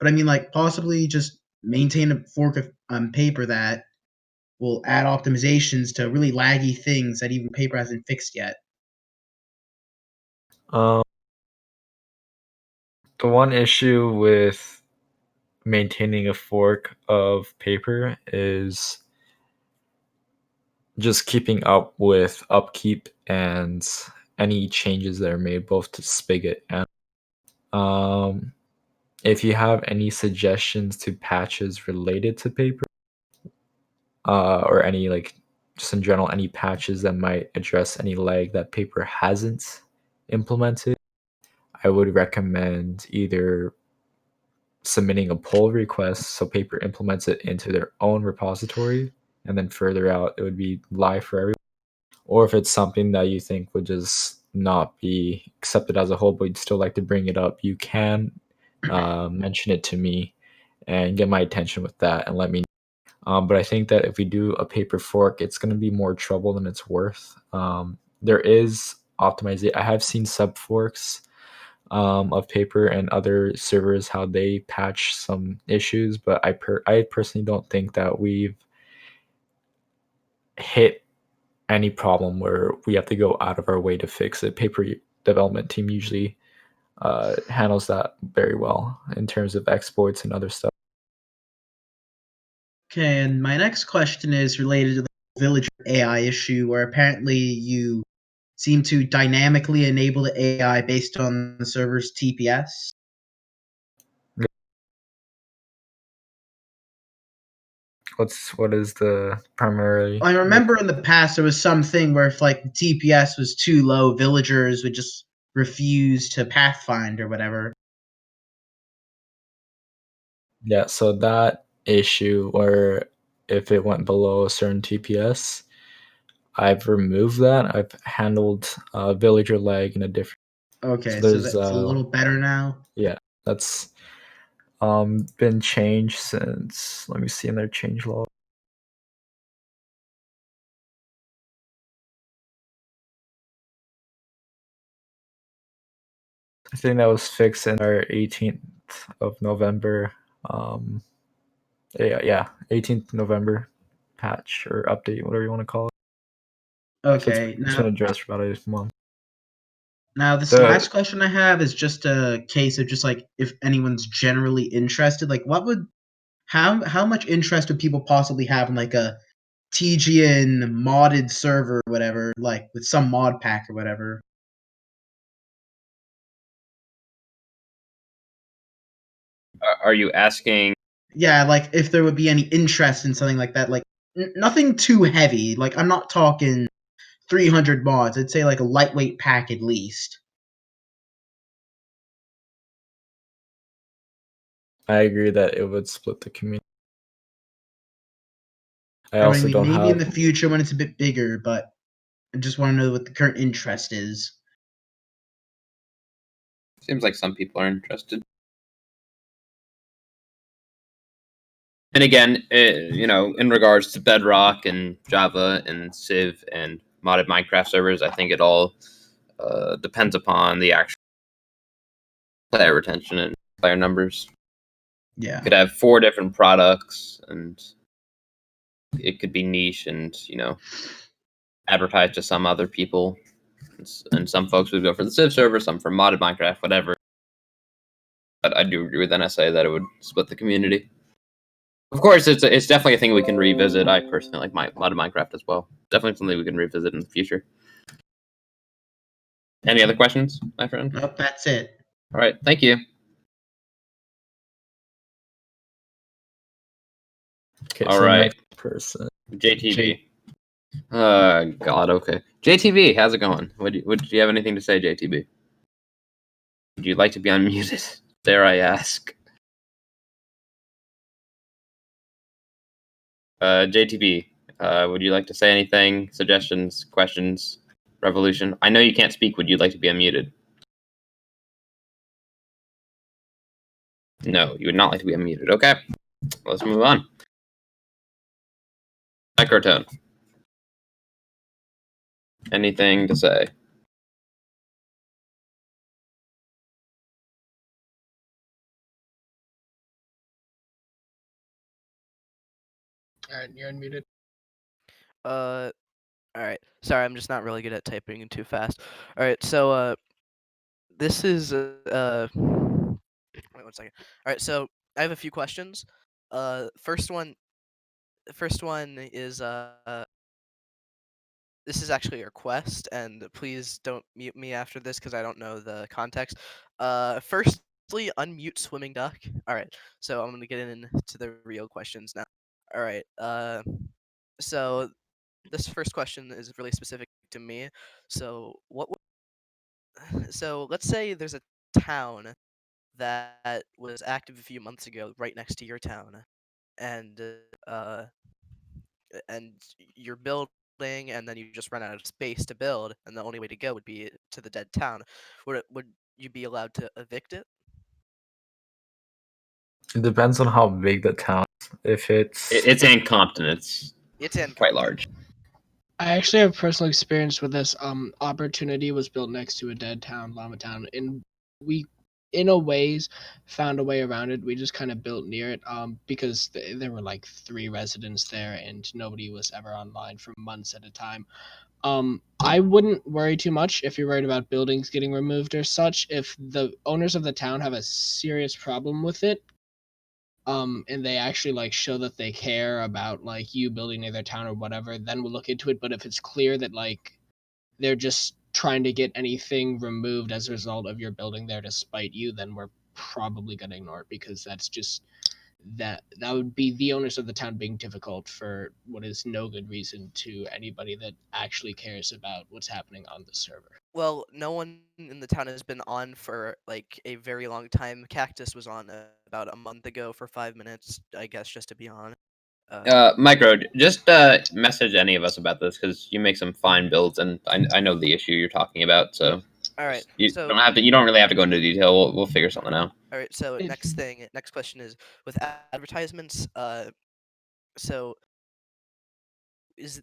but I mean, like, possibly just maintain a fork of paper that will add optimizations to really laggy things that even paper hasn't fixed yet. Um, the one issue with maintaining a fork of paper is just keeping up with upkeep and any changes that are made both to spigot and um, if you have any suggestions to patches related to paper or any like just in general any patches that might address any lag that paper hasn't implemented, I would recommend either submitting a pull request so paper implements it into their own repository and then further out it would be live for everyone. Or if it's something that you think would just not be accepted as a whole, but you'd still like to bring it up, you can mention it to me and get my attention with that and let me know. But I think that if we do a paper fork, it's going to be more trouble than it's worth. There is optimization. I have seen sub forks of paper and other servers how they patch some issues, but I personally don't think that we've hit any problem where we have to go out of our way to fix it. Paper development team usually handles that very well in terms of exploits and other stuff. Okay, and my next question is related to the villager AI issue, where apparently you seem to dynamically enable the AI based on the server's TPS. What is the primary? I remember in the past there was something where if like the TPS was too low, villagers would just refuse to pathfind or whatever. Yeah, so that issue where if it went below a certain TPS, I've removed that. I've handled villager lag in a different. So Okay, so there's that's a little better now. yeah, that's been changed since, let me see in their change log. I think that was fixed in our 18th of November. Um, yeah, 18th November patch or update, whatever you want to call it. So Okay, it's been now addressed for about a month. this The last question I have is just a case of just like if anyone's generally interested, like what would how much interest would people possibly have in like a TGN modded server or whatever, like with some mod pack or whatever? Are you asking? Yeah, like if there would be any interest in something like that, like nothing too heavy. Like I'm not talking 300 mods. I'd say like a lightweight pack at least. I agree that it would split the community. I I also mean, don't maybe in have the future when it's a bit bigger, but I just want to know what the current interest is. Seems like some people are interested. And again, in regards to Bedrock and Java and Civ and modded Minecraft servers, I think it all depends upon the actual player retention and player numbers. Yeah. You could have 4 different products, and it could be niche and advertised to some other people. And some folks would go for the Civ server, some for modded Minecraft, whatever. But I do agree with NSA that it would split the community. Of course, it's definitely a thing we can revisit. I personally like modded Minecraft as well. Definitely something we can revisit in the future. Any other questions, my friend? Nope, that's it. All right, thank you. Okay, All so right. next person. JTV. God, okay. JTV, how's it going? Would you have anything to say, JTV? Would you like to be unmuted? Dare I ask? JTV, would you like to say anything? Suggestions, questions, revolution? I know you can't speak. Would you like to be unmuted? No, you would not like to be unmuted. Okay, let's move on. Microtone. Anything to say? Alright, you're unmuted. Alright. Sorry, I'm just not really good at typing too fast. Alright, so this is wait 1 second. Alright, so I have a few questions. First one is this is actually a request, and please don't mute me after this because I don't know the context. Firstly, unmute swimming duck. All right, so I'm gonna get into the real questions now. All right, so this first question is really specific to me. So so let's say there's a town that was active a few months ago, right next to your town, and uh, and you're building and then you just run out of space to build and the only way to go would be to the dead town, would you be allowed to evict it? It depends on how big the town is. If It's in Compton. It's in quite large. I actually have personal experience with this. Opportunity was built next to a dead town, Llama Town, and we, in a ways, found a way around it. We just kind of built near it, because there were like 3 residents there, and nobody was ever online for months at a time. I wouldn't worry too much if you're worried about buildings getting removed or such. If the owners of the town have a serious problem with it, and they actually like show that they care about like you building near their town or whatever, then we'll look into it. But if it's clear that like they're just trying to get anything removed as a result of your building there to spite you, then we're probably gonna ignore it, because that's just that would be the owners of the town being difficult for what is no good reason to anybody that actually cares about what's happening on the server. Well, no one in the town has been on for like a very long time. Cactus was on about a month ago for 5 minutes, I guess, just to be on. Micro, just message any of us about this because you make some fine builds, and I know the issue you're talking about. So all right, you so don't really have to go into detail. We'll figure something out. all right, so It- next question is with advertisements. So is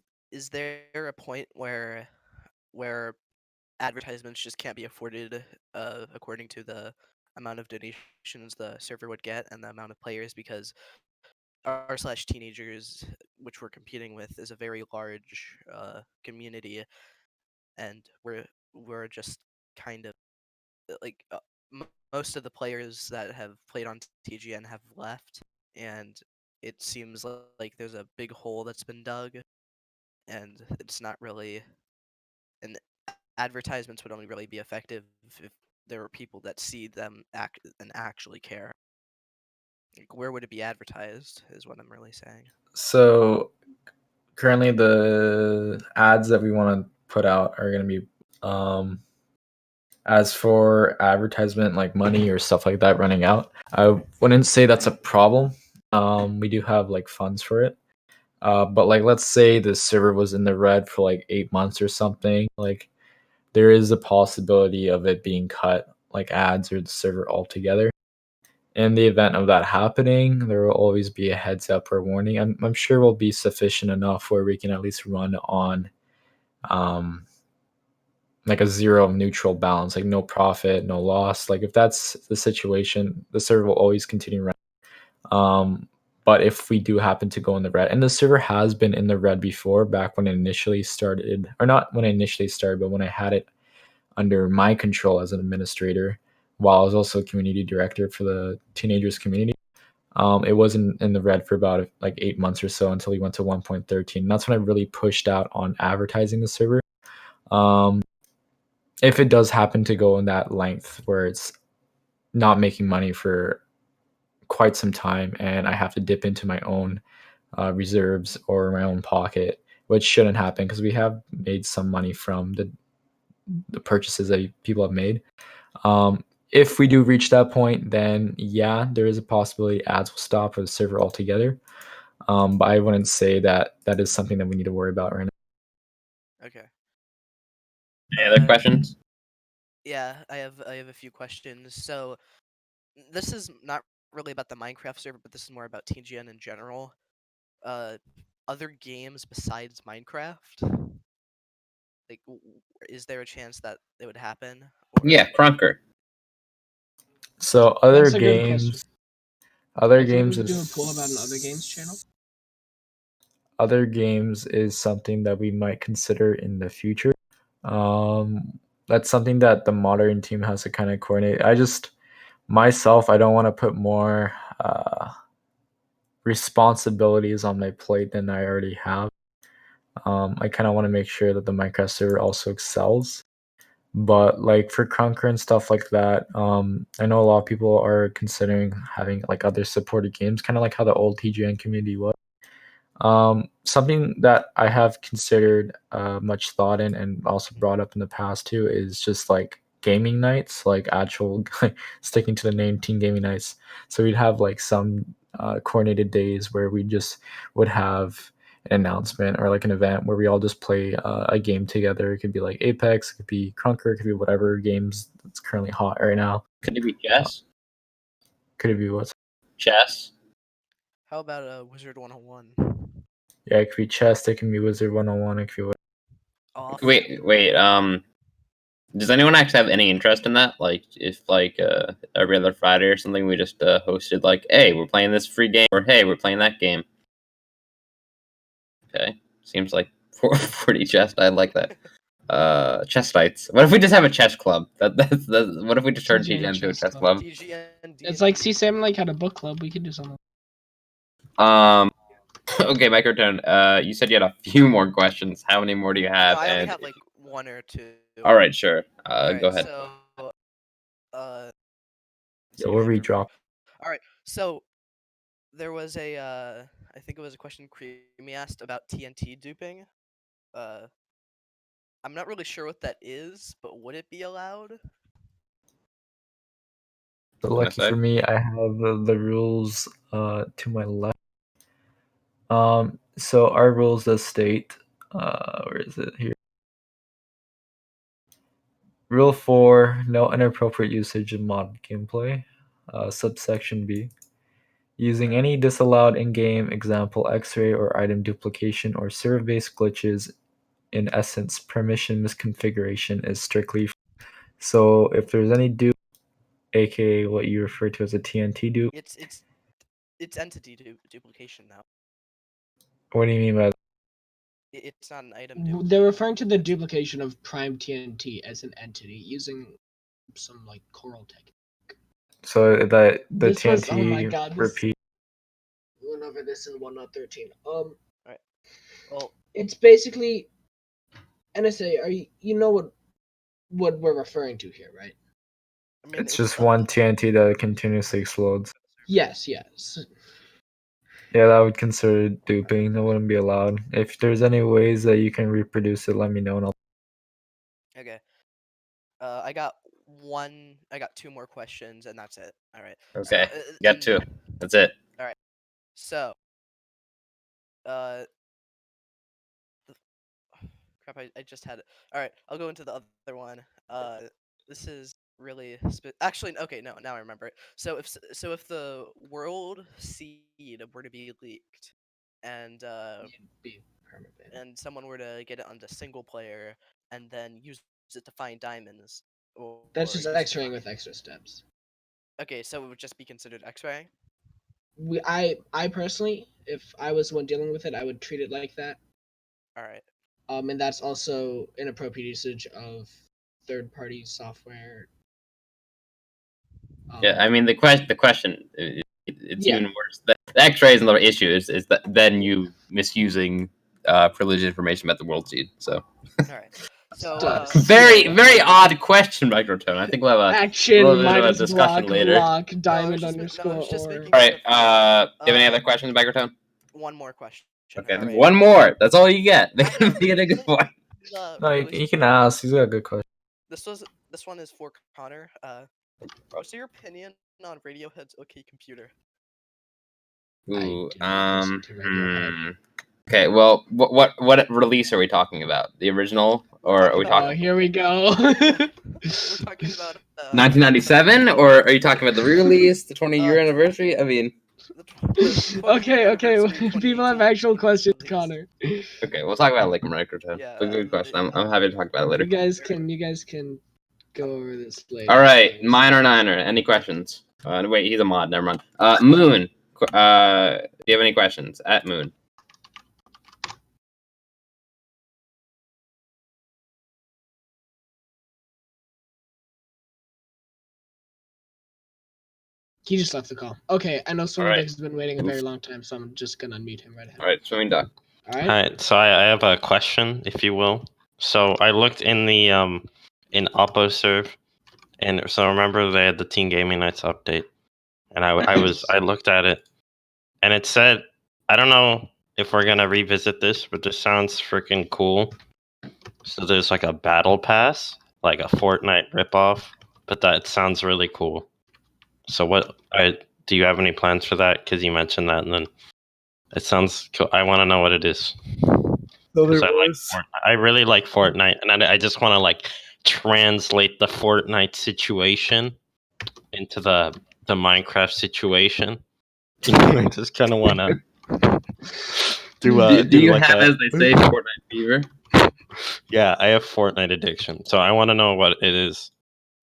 there a point where advertisements just can't be afforded according to the amount of donations the server would get and the amount of players, because r/slash teenagers, which we're competing with, is a very large community, and we're just kind of like most of the players that have played on TGN have left, and it seems like there's a big hole that's been dug, and it's not really, and advertisements would only really be effective if there were people that see them and actually care. Like, where would it be advertised is what I'm really saying. So currently the ads that we want to put out are going to be as for advertisement like money or stuff like that running out, I wouldn't say that's a problem. We do have like funds for it. But like let's say the server was in the red for like 8 months or something, like there is a possibility of it being cut, like ads or the server altogether. In the event of that happening, there will always be a heads up or warning. I'm sure will be sufficient enough where we can at least run on like a zero neutral balance, like no profit, no loss. Like if that's the situation, the server will always continue running. But if we do happen to go in the red, and the server has been in the red before, back when it initially started, or not when I initially started, but when I had it under my control as an administrator, while I was also community director for the teenagers community. It wasn't in the red for about like 8 months or so until we went to 1.13. That's when I really pushed out on advertising the server. If it does happen to go in that length where it's not making money for quite some time and I have to dip into my own reserves or my own pocket, which shouldn't happen because we have made some money from the purchases that people have made. If we do reach that point, then yeah, there is a possibility ads will stop for the server altogether. But I wouldn't say that that is something that we need to worry about right now. Okay. Any other questions? Yeah, I have a few questions. So this is not really about the Minecraft server, but this is more about TGN in general. Other games besides Minecraft? Like, is there a chance that it would happen? Or... Yeah, Crunker. So other That's a good question. games, other I think we games could do a is poll about an other games channel. other games is something that we might consider in the future. That's something that the modern team has to kind of coordinate. Myself, I don't want to put more responsibilities on my plate than I already have. I kind of want to make sure that the Minecraft server also excels. But like for Conquer and stuff like that, I know a lot of people are considering having like other supported games, kind of like how the old TGN community was. Something that I have considered much thought in and also brought up in the past too is just like gaming nights, like actual sticking to the name team gaming nights. So we'd have like some coordinated days where we just would have an announcement or like an event where we all just play a game together. It could be like Apex, it could be Conquer, it could be whatever games that's currently hot right now. Could it be chess? Could it be what? Chess? How about Wizard 101? Yeah, it could be chess, it can be Wizard 101, it could be Off. Wait. Does anyone actually have any interest in that? Like, if like every other Friday or something, we just hosted like, hey, we're playing this free game, or hey, we're playing that game. Okay, seems like pretty chess. I like that. Chess nights. What if we just have a chess club? That's what if we just turn TGN TGN into a chess chess club. club? TGN. It's like C7 like had a book club. We could do something. Okay, microturn. You said you had a few more questions. How many more do you have? No, I only And have like one or two. all right, sure. Alright, Go ahead. So, Or redrop. All right. So there was I think it was a question Creamy asked about TNT duping. I'm not really sure what that is, but would it be allowed? So lucky for me, I have the rules to my left. So our rules does state, where is it here? Rule 4, no inappropriate usage of mod gameplay. Subsection B, using any disallowed in-game example X-ray or item duplication or server-based glitches, in essence, permission misconfiguration is strictly. So if there's any dupe, aka what you refer to as a TNT dupe. It's entity duplication now. What do you mean by that? It's not an item dupe. They're referring to the duplication of Prime TNT as an entity using some like coral technique. So that the This was- TNT oh my God, this- repeat. Went over this in 1.13. Right. Well, it's basically NSA. You know what we're referring to here, right? I mean, It's just one TNT that continuously explodes. Yes. Yeah, that would consider duping. That wouldn't be allowed. If there's any ways that you can reproduce it, let me know and I'll. Okay. I got two more questions and that's it. All right. Okay, So, got two. That's it. All right. So, crap! I just had it. All right, I'll go into the other one. This is really actually okay. No, now I remember it. So if the world seed were to be leaked, and someone were to get it onto single player and then use it to find diamonds, That's just X-raying with extra steps. Okay, so it would just be considered X-raying. I personally, if I was the one dealing with it, I would treat it like that. All right. And that's also inappropriate usage of third-party software. Yeah, I mean the question it's even worse. The X-ray is another issue. Is that then you misusing privileged information about the world seed? So. All right. So very odd question, Microtone. I think we'll have a little bit of a discussion later. Block, diamond underscore. All right. Do you have any other questions, Microtone? One more question. Okay, right. One more. That's all you get. They get a good point. No, you can ask. He's got a good question. This one is for Connor. What's your opinion on Radiohead's OK Computer? Ooh. Okay. Well, what release are we talking about? The original, or are we talking? Oh, here we go. We're talking about 1997, or are you talking about the re-release, the 20-year anniversary? I mean. Okay. People have actual questions, Connor. Okay, we'll talk about it later, Microtone. Yeah, a good question. I'm happy to talk about it later. You guys can go over this later. All right, Miner Niner. Any questions? Wait, he's a mod. Never mind. Moon. Do you have any questions at Moon? He just left the call. Okay, I know Swimming Alright. Duck has been waiting a very long time, so I'm just gonna unmute him right now. All right, Swimming Duck. All right. Alright, so I have a question, if you will. So I looked in the in OppoServe, and so remember they had the Teen Gaming Nights update, and I looked at it, and it said, I don't know if we're gonna revisit this, but this sounds freaking cool. So there's like a battle pass, like a Fortnite ripoff, but that sounds really cool. So do you have any plans for that? Because you mentioned that, and then it sounds cool. I want to know what it is. So Because I really like Fortnite, and I just want to like translate the Fortnite situation into the Minecraft situation. I just kind of want to Do you have, as they say, Fortnite fever? Yeah, I have Fortnite addiction, so I want to know what it is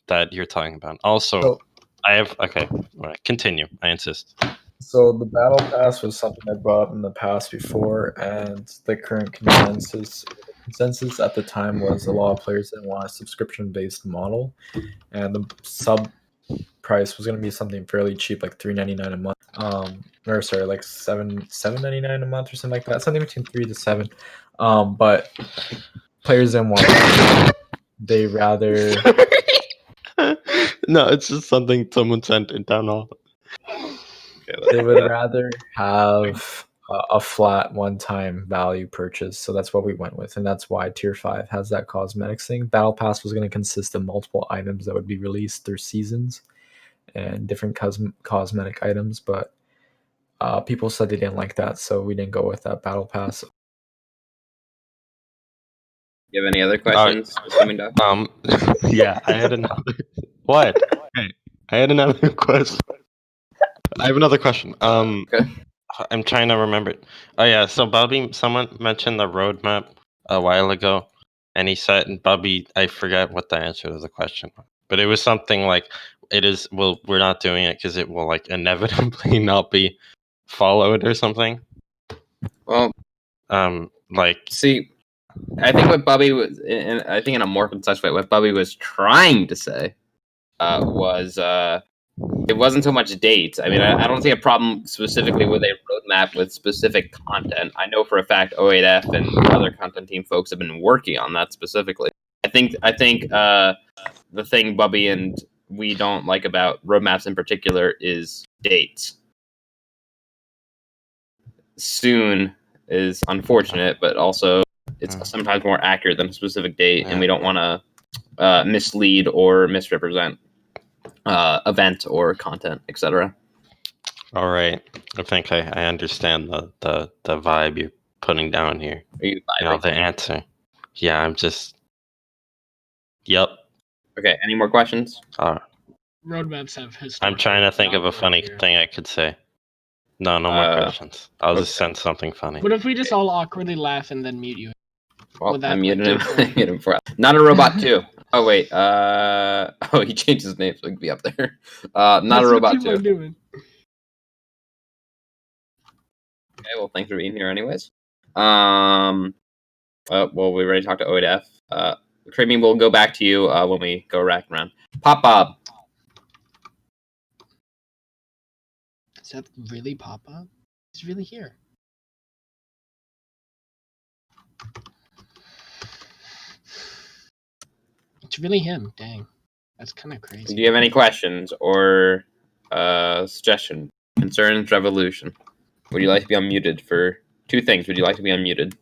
that you're talking about. Also, I have okay. All right, continue. I insist. So the battle pass was something I brought up in the past before, and the current consensus at the time was a lot of players didn't want a subscription-based model, and the sub price was going to be something fairly cheap, like $3.99 a month. Or sorry, like $7.99 a month or something like that, something between 3 to 7. But players didn't want that. They rather. No, it's just something someone sent in Townhall. They would rather have a flat one-time value purchase, so that's what we went with, and that's why Tier 5 has that cosmetics thing. Battle Pass was going to consist of multiple items that would be released through seasons and different cosmetic items, but people said they didn't like that, so we didn't go with that Battle Pass. You have any other questions, Swimming Duck? Yeah, I had another. What? Okay. I had another question. I have another question. Okay. I'm trying to remember it. Oh yeah, so Bubby, someone mentioned the roadmap a while ago, and he said, Bubby, I forget what the answer to the question was, but it was something like, we're not doing it because it will like inevitably not be followed or something. Well, like, see, I think what Bubby was, and I think in a more concise way, what Bubby was trying to say was it wasn't so much dates. I mean, I don't see a problem specifically with a roadmap with specific content. I know for a fact 08F and other content team folks have been working on that specifically. I think the thing Bubby and we don't like about roadmaps in particular is dates. Soon is unfortunate, but also it's sometimes more accurate than a specific date, and we don't want to mislead or misrepresent event or content, etc. all right, I think I understand the vibe you're putting down here. Are you The answer. Yeah, I'm just. Yep. Okay. Any more questions? Roadmaps have history. I'm trying to think of a funny thing I could say. No more questions. I'll just send something funny. What if we just all awkwardly laugh and then mute you? Well, I muted him. I muted him for Not a Robot 2. Oh wait. He changed his name so he can be up there. Not That's a Robot what people 2. are doing. Okay. Well, thanks for being here, anyways. Well, we already talked to ODF. Creamy, we'll go back to you when we go rack around. Pop Bob. Is that really Papa? He's really here. It's really him. Dang. That's kind of crazy. Do you have any questions or suggestion? Concerns, revolution? Would you like to be unmuted for 2 things? Would you like to be unmuted?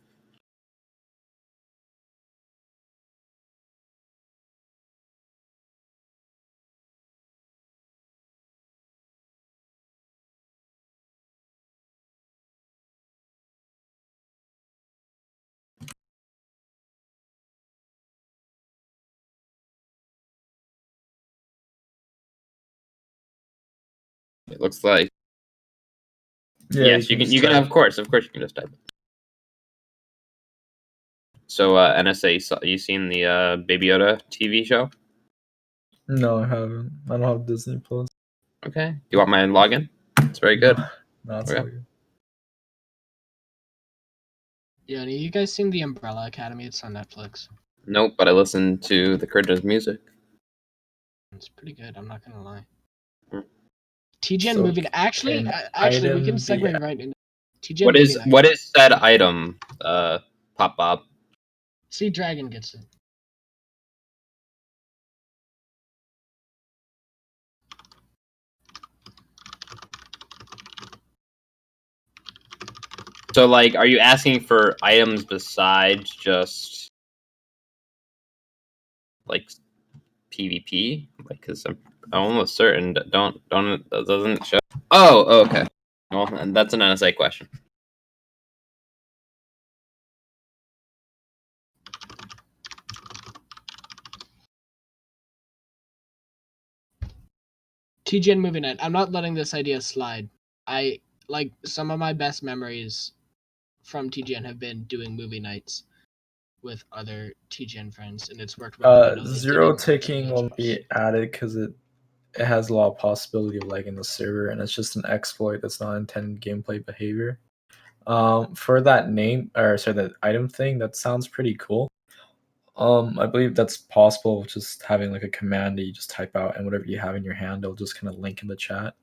It looks like yes, you can. You can, of course, you can just type. So, NSA, you seen the Baby Yoda TV show? No, I haven't. I don't have Disney Plus. Okay. Do you want my login? It's very good. No, it's Okay. all good. Yeah, you guys seen The Umbrella Academy? It's on Netflix. Nope, but I listened to the Curtains music. It's pretty good, I'm not gonna lie. TGN So movie. Actually, can actually, we item can be segue right into TGN What movie is night. what is said item? Pop Bob. See, Dragon gets it. So, like, are you asking for items besides just like PvP? Like, because I'm almost certain that that doesn't show. Oh, okay. Well, that's an NSA question. TGN movie night. I'm not letting this idea slide. I like some of my best memories from TGN have been doing movie nights with other TGN friends, and it's worked well. I know that Zero didn't hurt ticking any will of us. be added because it has a lot of possibility of lagging the server, and it's just an exploit that's not intended gameplay behavior. For that name, or sorry, that item thing, that sounds pretty cool. I believe that's possible with just having like a command that you just type out, and whatever you have in your hand, it'll just kind of link in the chat.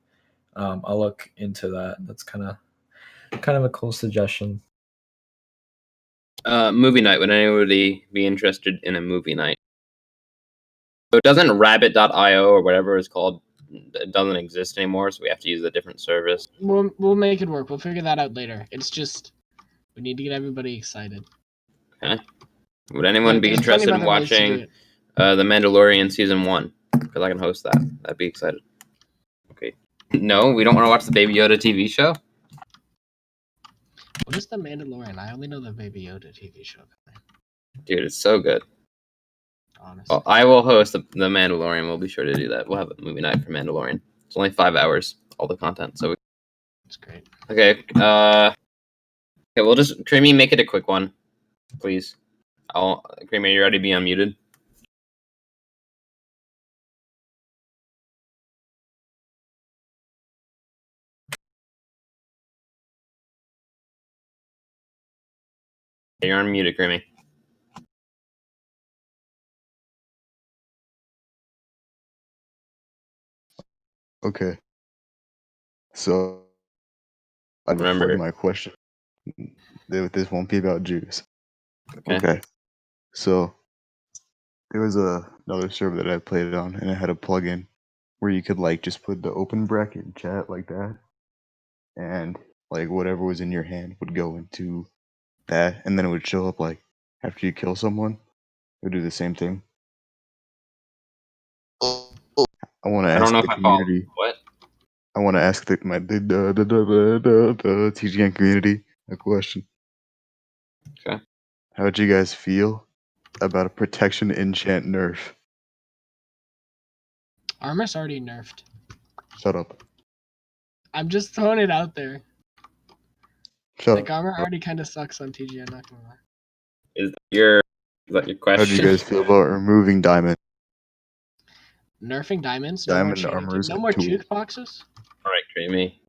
I'll look into that. That's kind of a cool suggestion. Movie night. Would anybody be interested in a movie night? So doesn't Rabbit.io or whatever it's called, it doesn't exist anymore, so we have to use a different service. We'll make it work. We'll figure that out later. It's just we need to get everybody excited. Okay. Would anyone be There's plenty interested of in other ways to do watching it. The Mandalorian season 1? Because I can host that. I'd be excited. Okay. No, we don't want to watch the Baby Yoda TV show. What is the Mandalorian? I only know the Baby Yoda TV show. Dude, it's so good. Honestly, Well, I will host the Mandalorian. We'll be sure to do that. We'll have a movie night for Mandalorian. It's only 5 hours, all the content. So it's great. okay. Okay, we'll just Creamy, make it a quick one, please. Creamy, you ready to be unmuted? You're unmuted, Creamy. Okay. So I Remember. before my question. This won't be about Jews. Okay. Okay. So there was another server that I played on, and it had a plugin where you could like just put the open bracket in chat like that, and like whatever was in your hand would go into that, and then it would show up like after you kill someone, it would do the same thing. I want to I don't ask know the if I follow. community. What? I want to ask the TGN community a question. Okay. How would you guys feel about a protection enchant nerf? Armor's already nerfed. Shut up. I'm just throwing it out there. Shut Like up. armor already kind of sucks on TGN. Not gonna lie. Is that your How do question? you guys feel about removing diamond? Nerfing diamonds. Diamond armor is No a more tool. juke boxes. All right, Creamy.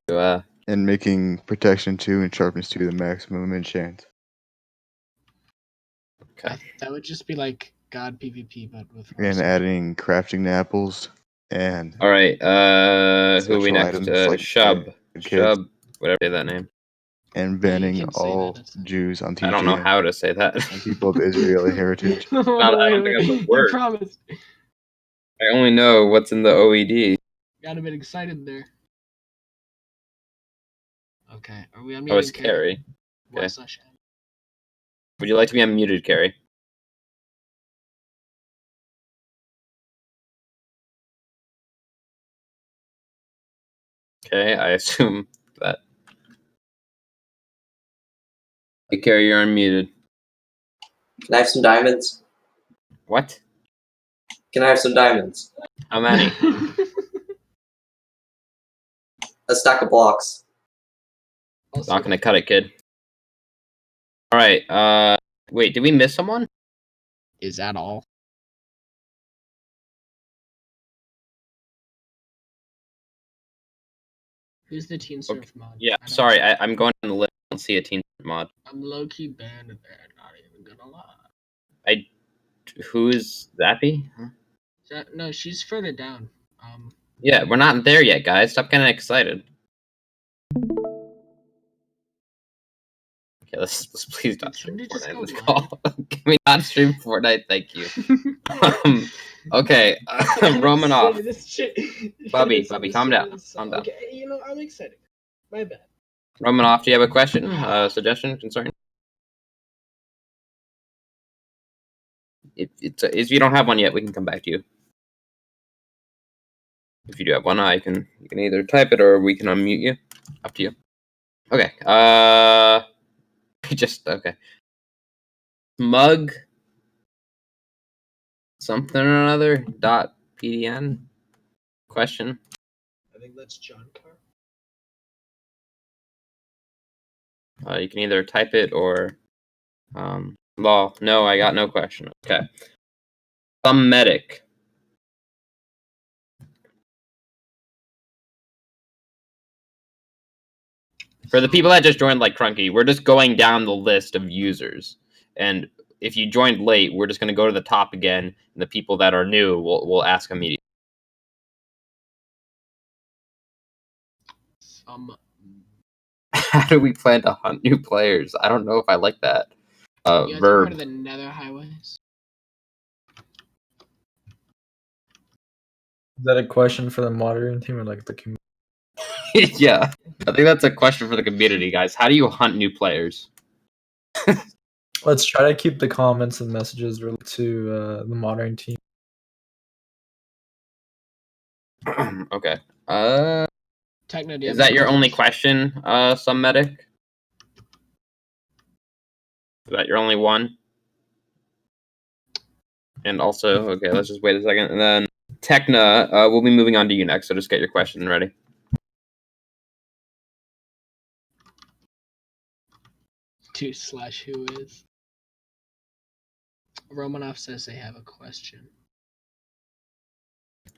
And making protection 2 and sharpness 2 the maximum enchant. Okay. That would just be like God PvP, but with And adding crafting apples and All right. Who are we special next? items like Shub. kids. Shub. Whatever say that name. And Yeah, you banning can say all that. Jews on TGN. I don't know how to say that. And people of Israeli heritage. I don't think that's a You word. promised. I only know what's in the OED. Got a bit excited there. Okay, are we unmuting? Oh, it's Carrie. Okay. Would you like to be unmuted, Carrie? Okay, I assume that. Hey, Carrie, you're unmuted. Can I have some diamonds? What? Can I have some diamonds? How many? A stack of blocks. Not gonna cut it, kid. All right. Wait, did we miss someone? Is that all? Who's the teen surf mod? Yeah. Sorry, I'm going on the list. I don't see a teen mod. I'm low key banned there. Not even gonna lie. Who is Zappy? Huh? No, she's further down. Yeah, we're not there yet, guys. Stop getting excited. Okay, let's please not stream somebody just Fortnite go on this live? call. Can we not stream Fortnite? Thank you. Okay, I'm Romanoff. excited. This shit. Bubby, this calm shit down. is so- Calm down. Okay, I'm excited. My bad. Romanoff, do you have a question, suggestion, concern? If you don't have one yet, we can come back to you. If you do have one, you can either type it or we can unmute you. Up to you. Okay. Okay. Mug something or another dot pdn question. I think that's John Carr. You can either type it or well, no, I got no question. Okay. Some medic. For the people that just joined like Crunky, we're just going down the list of users. And if you joined late, we're just going to go to the top again, and the people that are new will ask immediately. How do we plan to hunt new players? I don't know if I like that. You guys are Verb. part of the Nether Highways. Is that a question for the moderating team or like the community? Yeah, I think that's a question for the community, guys. How do you hunt new players? Let's try to keep the comments and messages related to the moderating team. Okay. Techno, do you Is have that any your only questions? question, some medic? Is that your only one? And also, okay, let's just wait a second. And then Techna, we'll be moving on to you next, so just get your question ready. /who is. Romanoff says they have a question.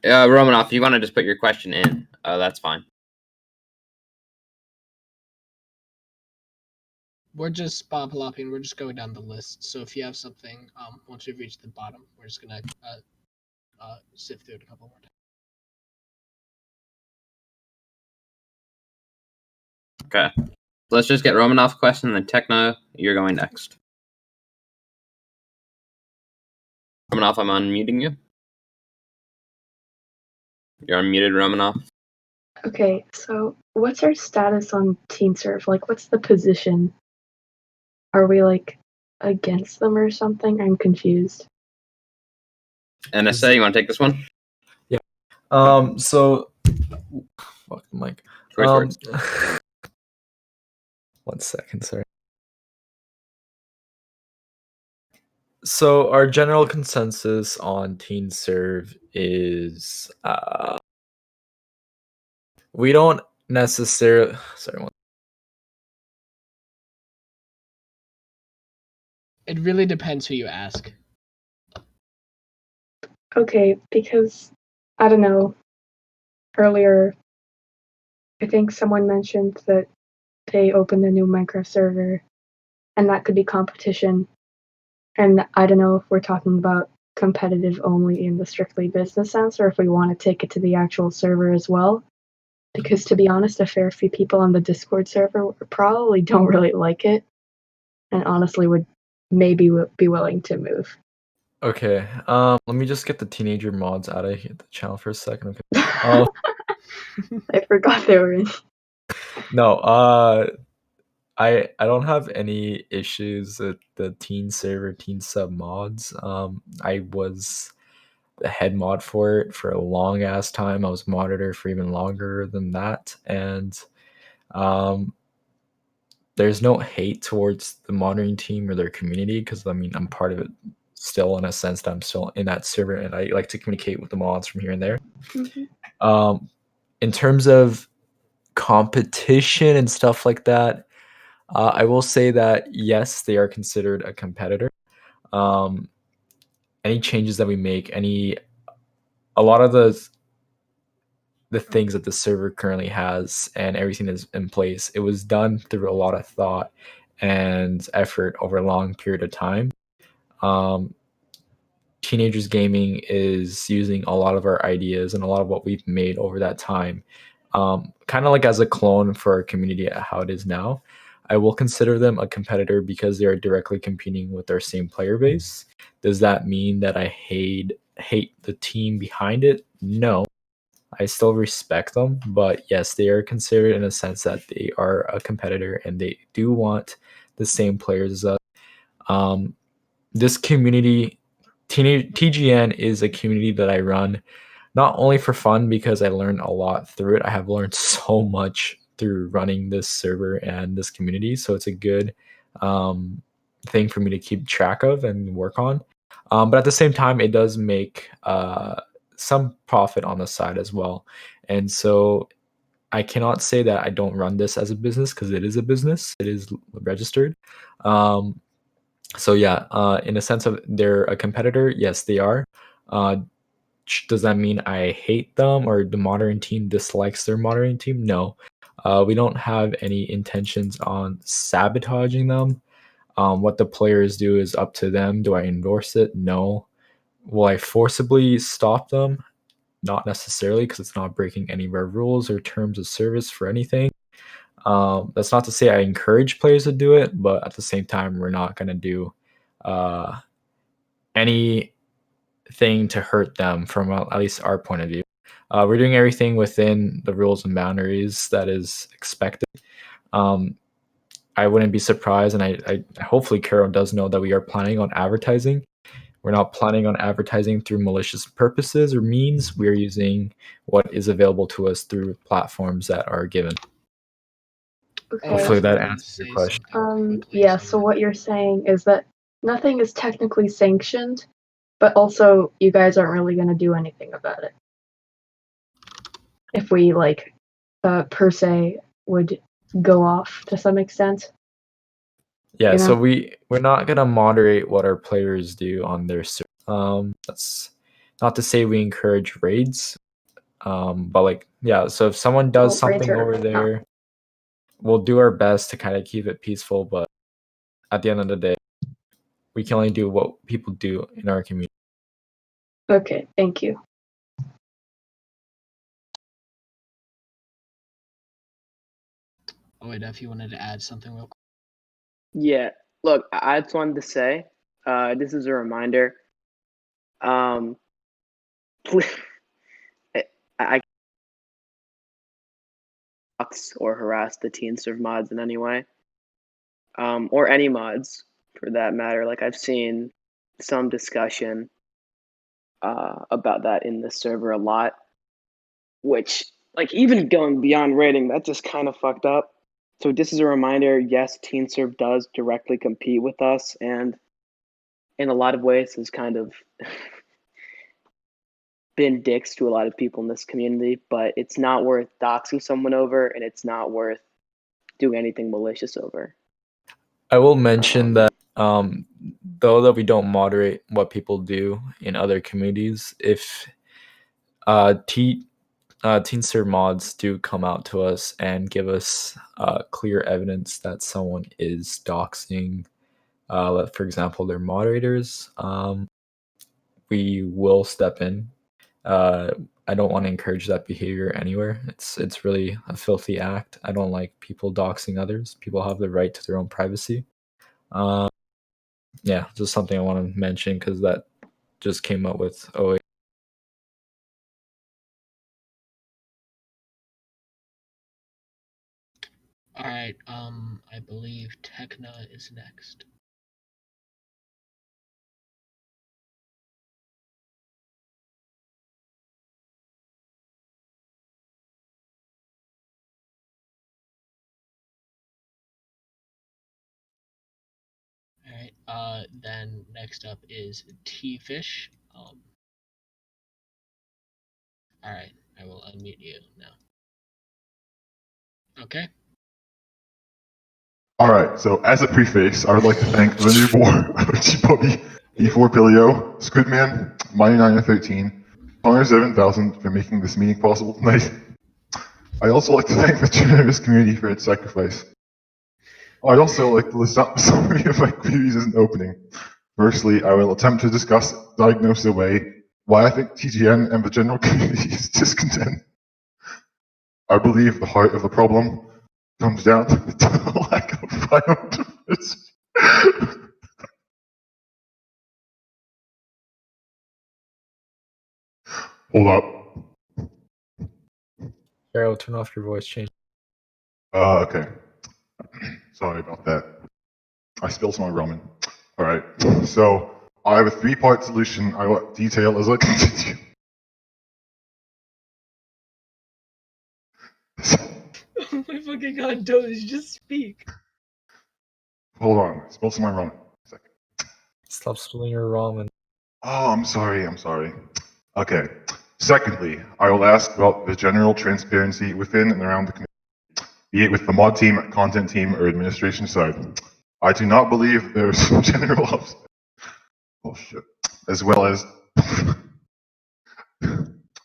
Romanoff, if you want to just put your question in, that's fine. We're just spot plopping. We're just going down the list. So if you have something, once we've reached the bottom, we're just gonna sift through it a couple more times. Okay. Let's just get Romanoff's question, and then Techna, you're going next. Romanoff, I'm unmuting you. You're unmuted, Romanoff. Okay, so what's our status on TeenServe? Like, what's the position? Are we, like, against them or something? I'm confused. NSA, you want to take this one? Yeah. So, fuck the mic. Choice words. 1 second, sorry. So our general consensus on TeenServe is we don't necessarily. Sorry. It really depends who you ask. Okay, because, I don't know, earlier, I think someone mentioned that they opened a new Minecraft server, and that could be competition. And I don't know if we're talking about competitive only in the strictly business sense, or if we want to take it to the actual server as well. Because to be honest, a fair few people on the Discord server probably don't really like it, and honestly would maybe be willing to move. Okay. Let me just get the teenager mods out of the channel for a second. Okay. I forgot they were in. No. I don't have any issues with the teen server, teen sub mods. I was the head mod for it for a long ass time. I was monitor for even longer than that, and there's no hate towards the monitoring team or their community because I mean I'm part of it still in a sense that I'm still in that server and I like to communicate with the mods from here and there. Mm-hmm. In terms of competition and stuff like that, I will say that yes, they are considered a competitor. Any changes that we make, a lot of the things that the server currently has and everything is in place, it was done through a lot of thought and effort over a long period of time. Teenagers Gaming is using a lot of our ideas and a lot of what we've made over that time, kind of like as a clone for our community at how it is now. I will consider them a competitor because they are directly competing with our same player base. Does that mean that I hate the team behind it? No. I still respect them, but yes, they are considered in a sense that they are a competitor and they do want the same players as us. This community, TGN, is a community that I run not only for fun because I learned a lot through it. I have learned so much through running this server and this community, so it's a good thing for me to keep track of and work on. But at the same time, it does make some profit on the side as well. And so I cannot say that I don't run this as a business because it is a business. It is registered. So yeah, in a sense of they're a competitor, yes, they are. Does that mean I hate them or the modern team dislikes their modern team? No. We don't have any intentions on sabotaging them. What the players do is up to them. Do I endorse it? No. Will I forcibly stop them? Not necessarily, because it's not breaking any of our rules or terms of service for anything. That's not to say I encourage players to do it, but at the same time, we're not going to do anything to hurt them from at least our point of view. We're doing everything within the rules and boundaries that is expected. I wouldn't be surprised, and I hopefully Carol does know that we are planning on advertising. We're not planning on advertising through malicious purposes or means. We're using what is available to us through platforms that are given. Okay. Hopefully that answers your question. Yeah, so what you're saying is that nothing is technically sanctioned, but also you guys aren't really going to do anything about it. If we, like, per se, would go off to some extent. Yeah, You know? so we're not gonna moderate what our players do on their that's not to say we encourage raids. But like, yeah, so if someone does Well, something raids are over there, we'll do our best to kind of keep it peaceful, but at the end of the day, we can only do what people do in our community. Okay, thank you. Oh wait, if you wanted to add something real quick. Yeah, look, I just wanted to say, this is a reminder. I or harass the teen serve mods in any way, or any mods for that matter. Like I've seen some discussion about that in the server a lot, which like even going beyond rating, that just kind of fucked up. So this is a reminder. Yes, teen serve does directly compete with us, and in a lot of ways has kind of been dicks to a lot of people in this community, but it's not worth doxing someone over, and it's not worth doing anything malicious over. I will mention that though that we don't moderate what people do in other communities, if Teen Serve mods do come out to us and give us clear evidence that someone is doxing, for example, their moderators, we will step in. I don't want to encourage that behavior anywhere. It's really a filthy act. I don't like people doxing others. People have the right to their own privacy. Yeah, just something I want to mention because that just came up with OA. All right. I believe Tekna is next. All right. Then next up is T-Fish. All right. I will unmute you now. Okay. Alright, so as a preface, I would like to thank the newborn Puppy, E4 Pilio, Squidman, Mighty913, 107,000 for making this meeting possible tonight. I'd also like to thank the generous community for its sacrifice. I'd also like to list out a summary of my queries as an opening. Firstly, I will attempt to diagnose away why I think TGN and the general community is discontent. I believe the heart of the problem comes down to the lack of violent diversity. Hold up. Carol, turn off your voice change. Okay. Sorry about that. I spilled some ramen. All right. So I have a 3-part solution I will detail as I continue. Oh my fucking god, Doge, just speak. Hold on. I spilled some ramen. Second. Stop spilling your ramen. Oh, I'm sorry. Okay. Secondly, I will ask about the general transparency within and around the community, be it with the mod team, content team, or administration side. I do not believe there is some general oh shit, as well as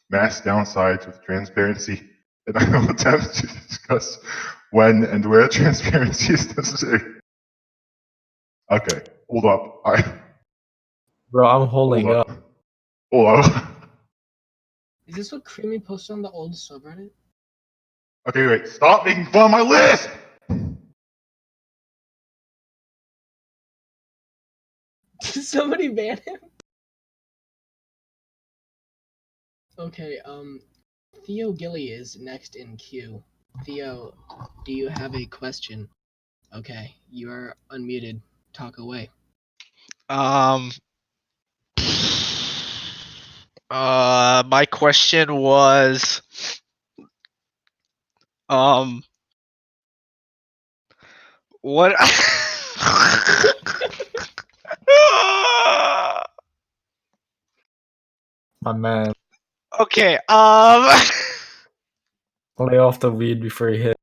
mass downsides with transparency, and I will attempt to discuss when and where transparency is necessary. Okay, hold up. Bro, I'm holding up. Hold up. Is this what Creamy posted on the old subreddit? Okay, wait. Stop making fun of my list! Did somebody ban him? Okay, Theo Gilly is next in queue. Theo, do you have a question? Okay, you are unmuted. Talk away. My question was, what? My man. Okay, Lay off the weed before you hit.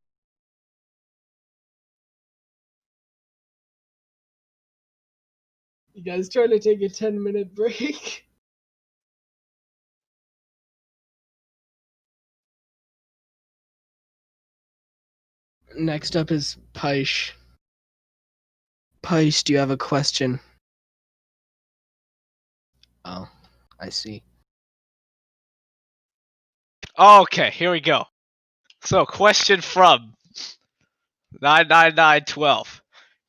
You guys trying to take a 10-minute break? Next up is Paish. Paish, do you have a question? Oh, I see. okay, here we go. So, question from 99912.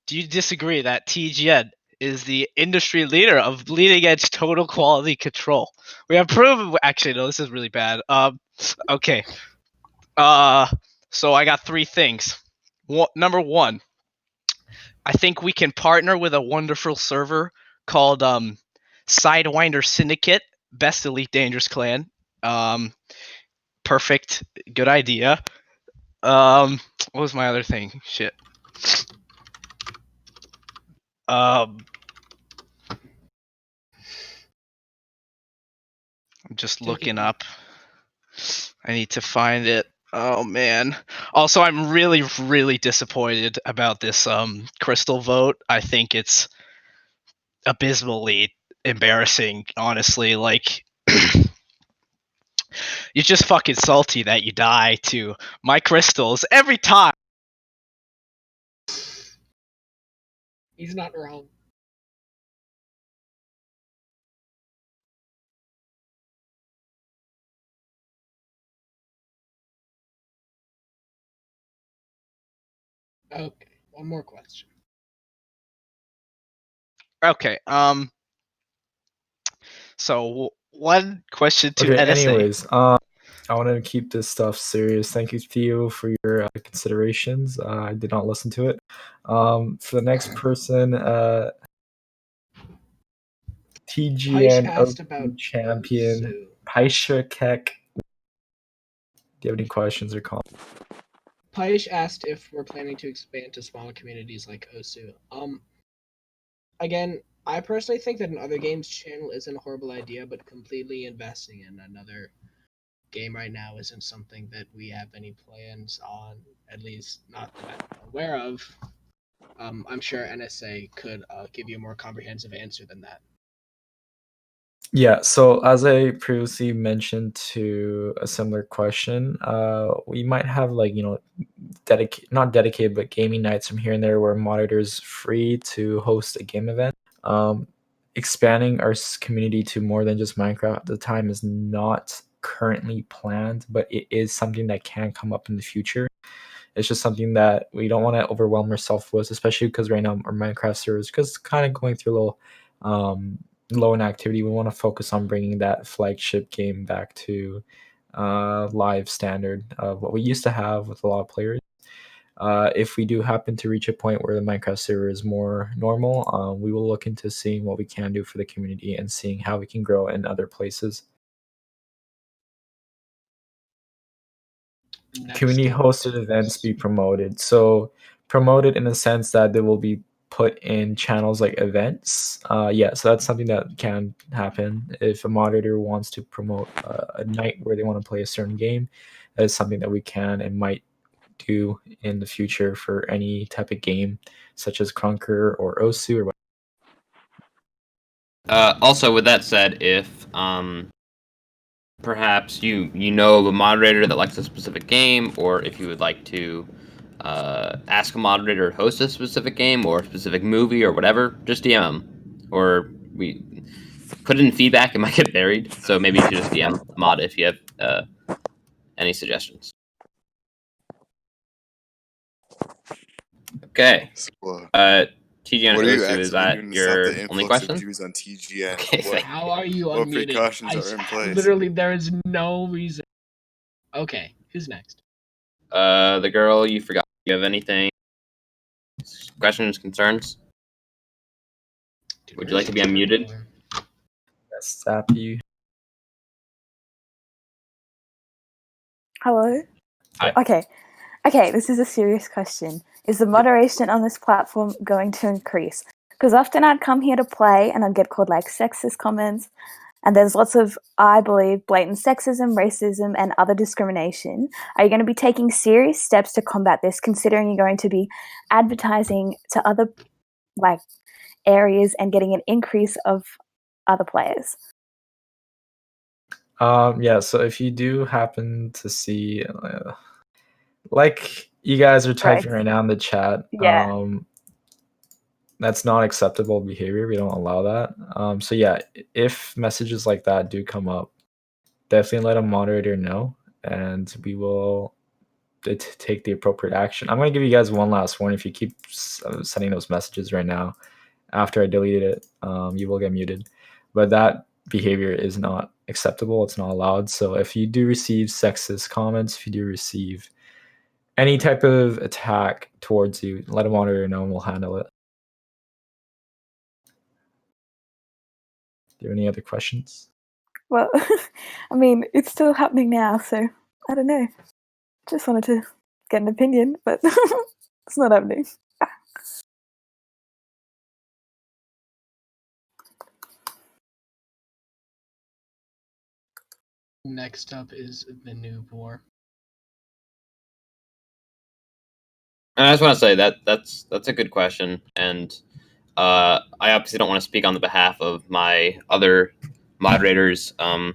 Do you disagree that TGN is the industry leader of bleeding edge total quality control? We have proven. Actually, no, this is really bad. Okay. So I got 3 things. Number 1, I think we can partner with a wonderful server called Sidewinder Syndicate, Best Elite Dangerous Clan. Perfect, good idea. What was my other thing? Shit. I'm just looking up. I need to find it. Oh man. Also, I'm really, really disappointed about this crystal vote. I think it's abysmally embarrassing, honestly. Like, you're just fucking salty that you die to my crystals every time. He's not wrong. Okay, one more question. Okay, so one question to Okay, NSA. anyways, I wanted to keep this stuff serious. Thank you, Theo, for your considerations. I did not listen to it. For the next person, TGN asked about champion Paisha Kek. Do you have any questions or comments? Paish asked if we're planning to expand to smaller communities like Osu. Again, I personally think that an other games channel isn't a horrible idea, but completely investing in another game right now isn't something that we have any plans on, at least not that I'm aware of. I'm sure NSA could give you a more comprehensive answer than that. Yeah, so as I previously mentioned to a similar question, we might have like, not dedicated, but gaming nights from here and there where monitors free to host a game event. expanding our community to more than just Minecraft at the time is not currently planned, but it is something that can come up in the future. It's just something that we don't want to overwhelm ourselves with, especially because right now our Minecraft server is just kind of going through a little low in activity. We want to focus on bringing that flagship game back to live standard of what we used to have with a lot of players. If we do happen to reach a point where the Minecraft server is more normal, we will look into seeing what we can do for the community and seeing how we can grow in other places. Community hosted events be promoted. So promoted in the sense that they will be put in channels like events. Yeah, so that's something that can happen. If a moderator wants to promote a night where they want to play a certain game, that is something that we can and might do in the future for any type of game, such as Conquer or Osu or what. Also, with that said, if perhaps you know of a moderator that likes a specific game, or if you would like to ask a moderator to host a specific game or a specific movie or whatever, just DM them. Or we put it in feedback, it might get buried, so maybe you should just DM mod if you have any suggestions. Okay. TGN what are you Osu, actually is that doing to your stop the only influx of question? Jews on TGN? Okay, How are you what unmuted? precautions are in place? Literally, there is no reason. Okay, who's next? The girl you forgot. Do you have anything? Questions, concerns? Would you like to be unmuted? Yes, Zappy. Hello? Hi. Okay, this is a serious question. Is the moderation on this platform going to increase? Because often I'd come here to play and I'd get called like sexist comments, and there's lots of, I believe, blatant sexism, racism, and other discrimination. Are you going to be taking serious steps to combat this, considering you're going to be advertising to other like areas and getting an increase of other players? Yeah, so if you do happen to see, like you guys are typing right now in the chat, Yeah. that's not acceptable behavior. We don't allow that. So yeah, if messages like that do come up, definitely let a moderator know, and we will take the appropriate action. I'm going to give you guys one last warning. If you keep sending those messages right now, after I deleted it, you will get muted. But that behavior is not acceptable. It's not allowed. So if you do receive sexist comments, if you do receive any type of attack towards you, let a moderator know and we'll handle it. Do you have any other questions? Well, I mean, it's still happening now, so I don't know. Just wanted to get an opinion, but it's not happening. Next up is the new boar. I just want to say that's a good question, and I obviously don't want to speak on the behalf of my other moderators, but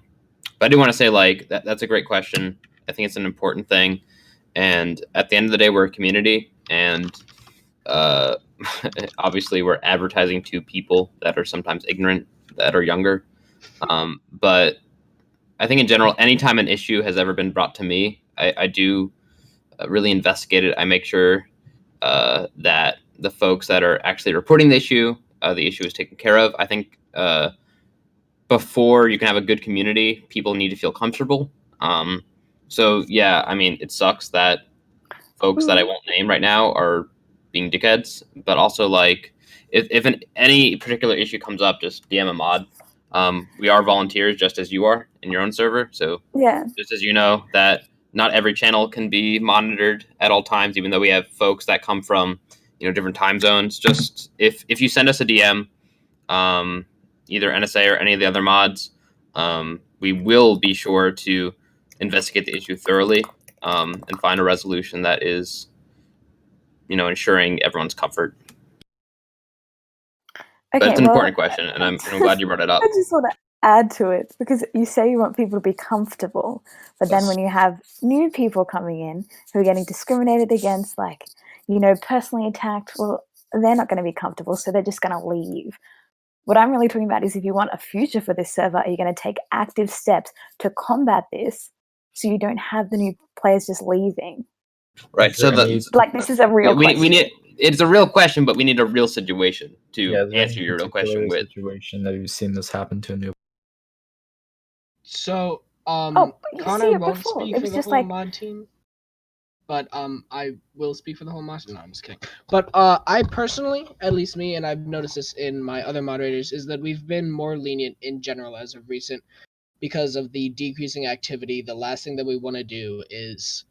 I do want to say like that's a great question. I think it's an important thing, and at the end of the day, we're a community, and obviously we're advertising to people that are sometimes ignorant, that are younger, but I think in general, anytime an issue has ever been brought to me, I do really investigate it. I make sure that the folks that are actually reporting the issue is taken care of. I think before you can have a good community, people need to feel comfortable. So yeah, I mean, it sucks that folks that I won't name right now are being dickheads, but also like if any particular issue comes up, just DM a mod. We are volunteers just as you are in your own server. So Yeah. just as you know that not every channel can be monitored at all times, even though we have folks that come from different time zones. Just if you send us a DM, either NSA or any of the other mods, we will be sure to investigate the issue thoroughly and find a resolution that is ensuring everyone's comfort. But Okay, it's an well, important question, and I'm glad you brought it up. I just want to add to it because you say you want people to be comfortable, but then when you have new people coming in who are getting discriminated against, like, personally attacked, well, they're not going to be comfortable, so they're just going to leave. What I'm really talking about is if you want a future for this server, are you going to take active steps to combat this so you don't have the new players just leaving? Right. So this is a real question. We need it's a real question, but we need a real situation to is answer any your real question particular with. situation that you've seen this happen to a new. So, but you see Connor it won't before. speak It for was the just whole like- mod team, but I will speak for the whole mod team. No, I'm just kidding. But I personally, at least me, and I've noticed this in my other moderators, is that we've been more lenient in general as of recent because of the decreasing activity. The last thing that we want to do is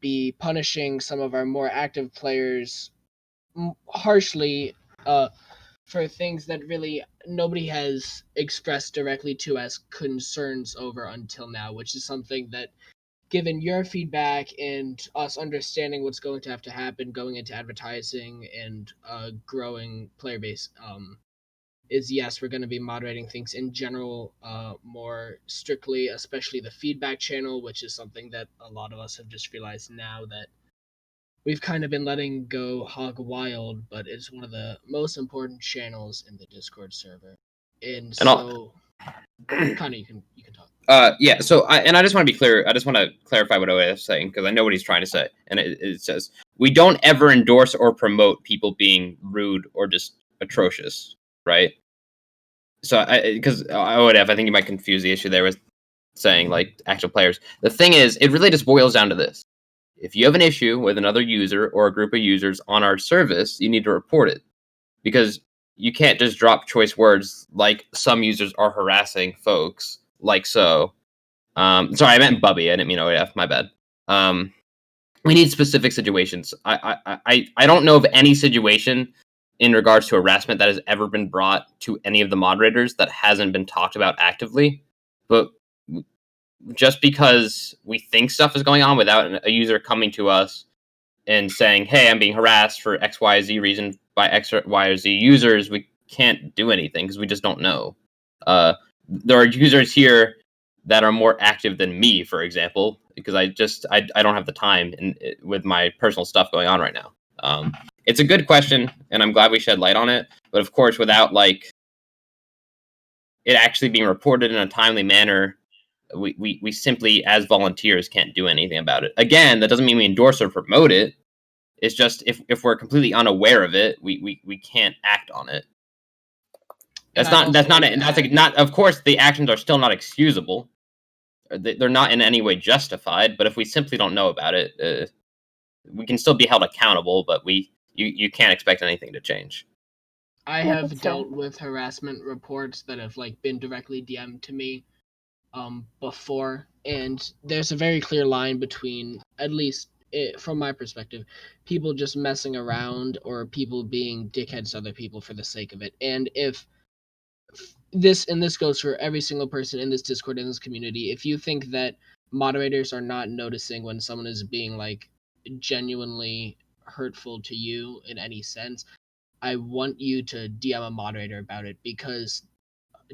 be punishing some of our more active players harshly for things that really nobody has expressed directly to as concerns over until now, which is something that, given your feedback and us understanding what's going to have to happen going into advertising and growing player base, is yes, we're going to be moderating things in general more strictly, especially the feedback channel, which is something that a lot of us have just realized now that we've kind of been letting go hog wild, but it's one of the most important channels in the Discord server. And so, Connor, you can talk. Yeah. So, I just want to be clear. I just want to clarify what I was saying because I know what he's trying to say, and it says we don't ever endorse or promote people being rude or just atrocious, right? So, because I think you might confuse the issue there with saying like actual players. The thing is, it really just boils down to this. If you have an issue with another user or a group of users on our service, you need to report it because you can't just drop choice words like some users are harassing folks like so. Sorry, I meant Bubby. I didn't mean OAF. My bad. We need specific situations. I don't know of any situation in regards to harassment that has ever been brought to any of the moderators that hasn't been talked about actively. But just because we think stuff is going on without a user coming to us and saying, hey, I'm being harassed for X, Y, Z reason by X, Y, or Z users, we can't do anything because we just don't know. There are users here that are more active than me, for example, because I don't have the time with my personal stuff going on right now. It's a good question, and I'm glad we shed light on it. But of course, without like it actually being reported in a timely manner, we simply, as volunteers, can't do anything about it. Again, that doesn't mean we endorse or promote it. It's just if we're completely unaware of it, we can't act on it. That's not. Of course, the actions are still not excusable. They're not in any way justified. But if we simply don't know about it, we can still be held accountable. But you can't expect anything to change. I have dealt with harassment reports that have like been directly DM'd to me before, and there's a very clear line between, at least from my perspective, people just messing around or people being dickheads to other people for the sake of it. And if this goes for every single person in this Discord, in this community, if you think that moderators are not noticing when someone is being like genuinely hurtful to you in any sense, I want you to DM a moderator about it, because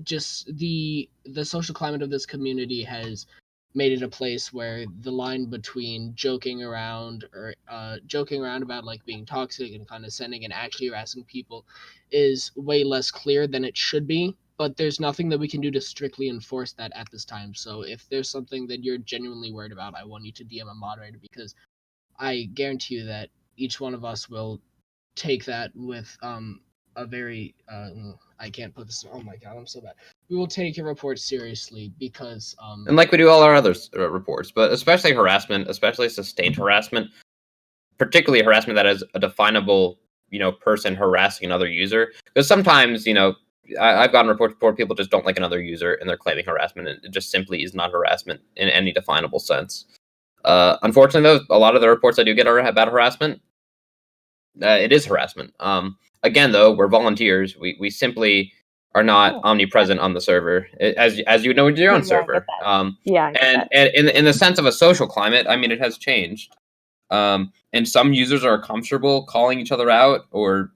just the social climate of this community has made it a place where the line between joking around about like being toxic and condescending and actually harassing people is way less clear than it should be. But there's nothing that we can do to strictly enforce that at this time. So if there's something that you're genuinely worried about, I want you to DM a moderator, because I guarantee you that each one of us will take that with a very I can't put this. Oh my god, I'm so bad. We will take your report seriously because and like we do all our other reports, but especially harassment, especially sustained harassment, particularly harassment that is a definable, person harassing another user. Because sometimes, I've gotten reports before people just don't like another user and they're claiming harassment, and it just simply is not harassment in any definable sense. Unfortunately, though, a lot of the reports I do get are about harassment. It is harassment. Again, though, we're volunteers. We simply are not omnipresent on the server, as you know, with your own server. And in the sense of a social climate, I mean, it has changed. And some users are comfortable calling each other out, or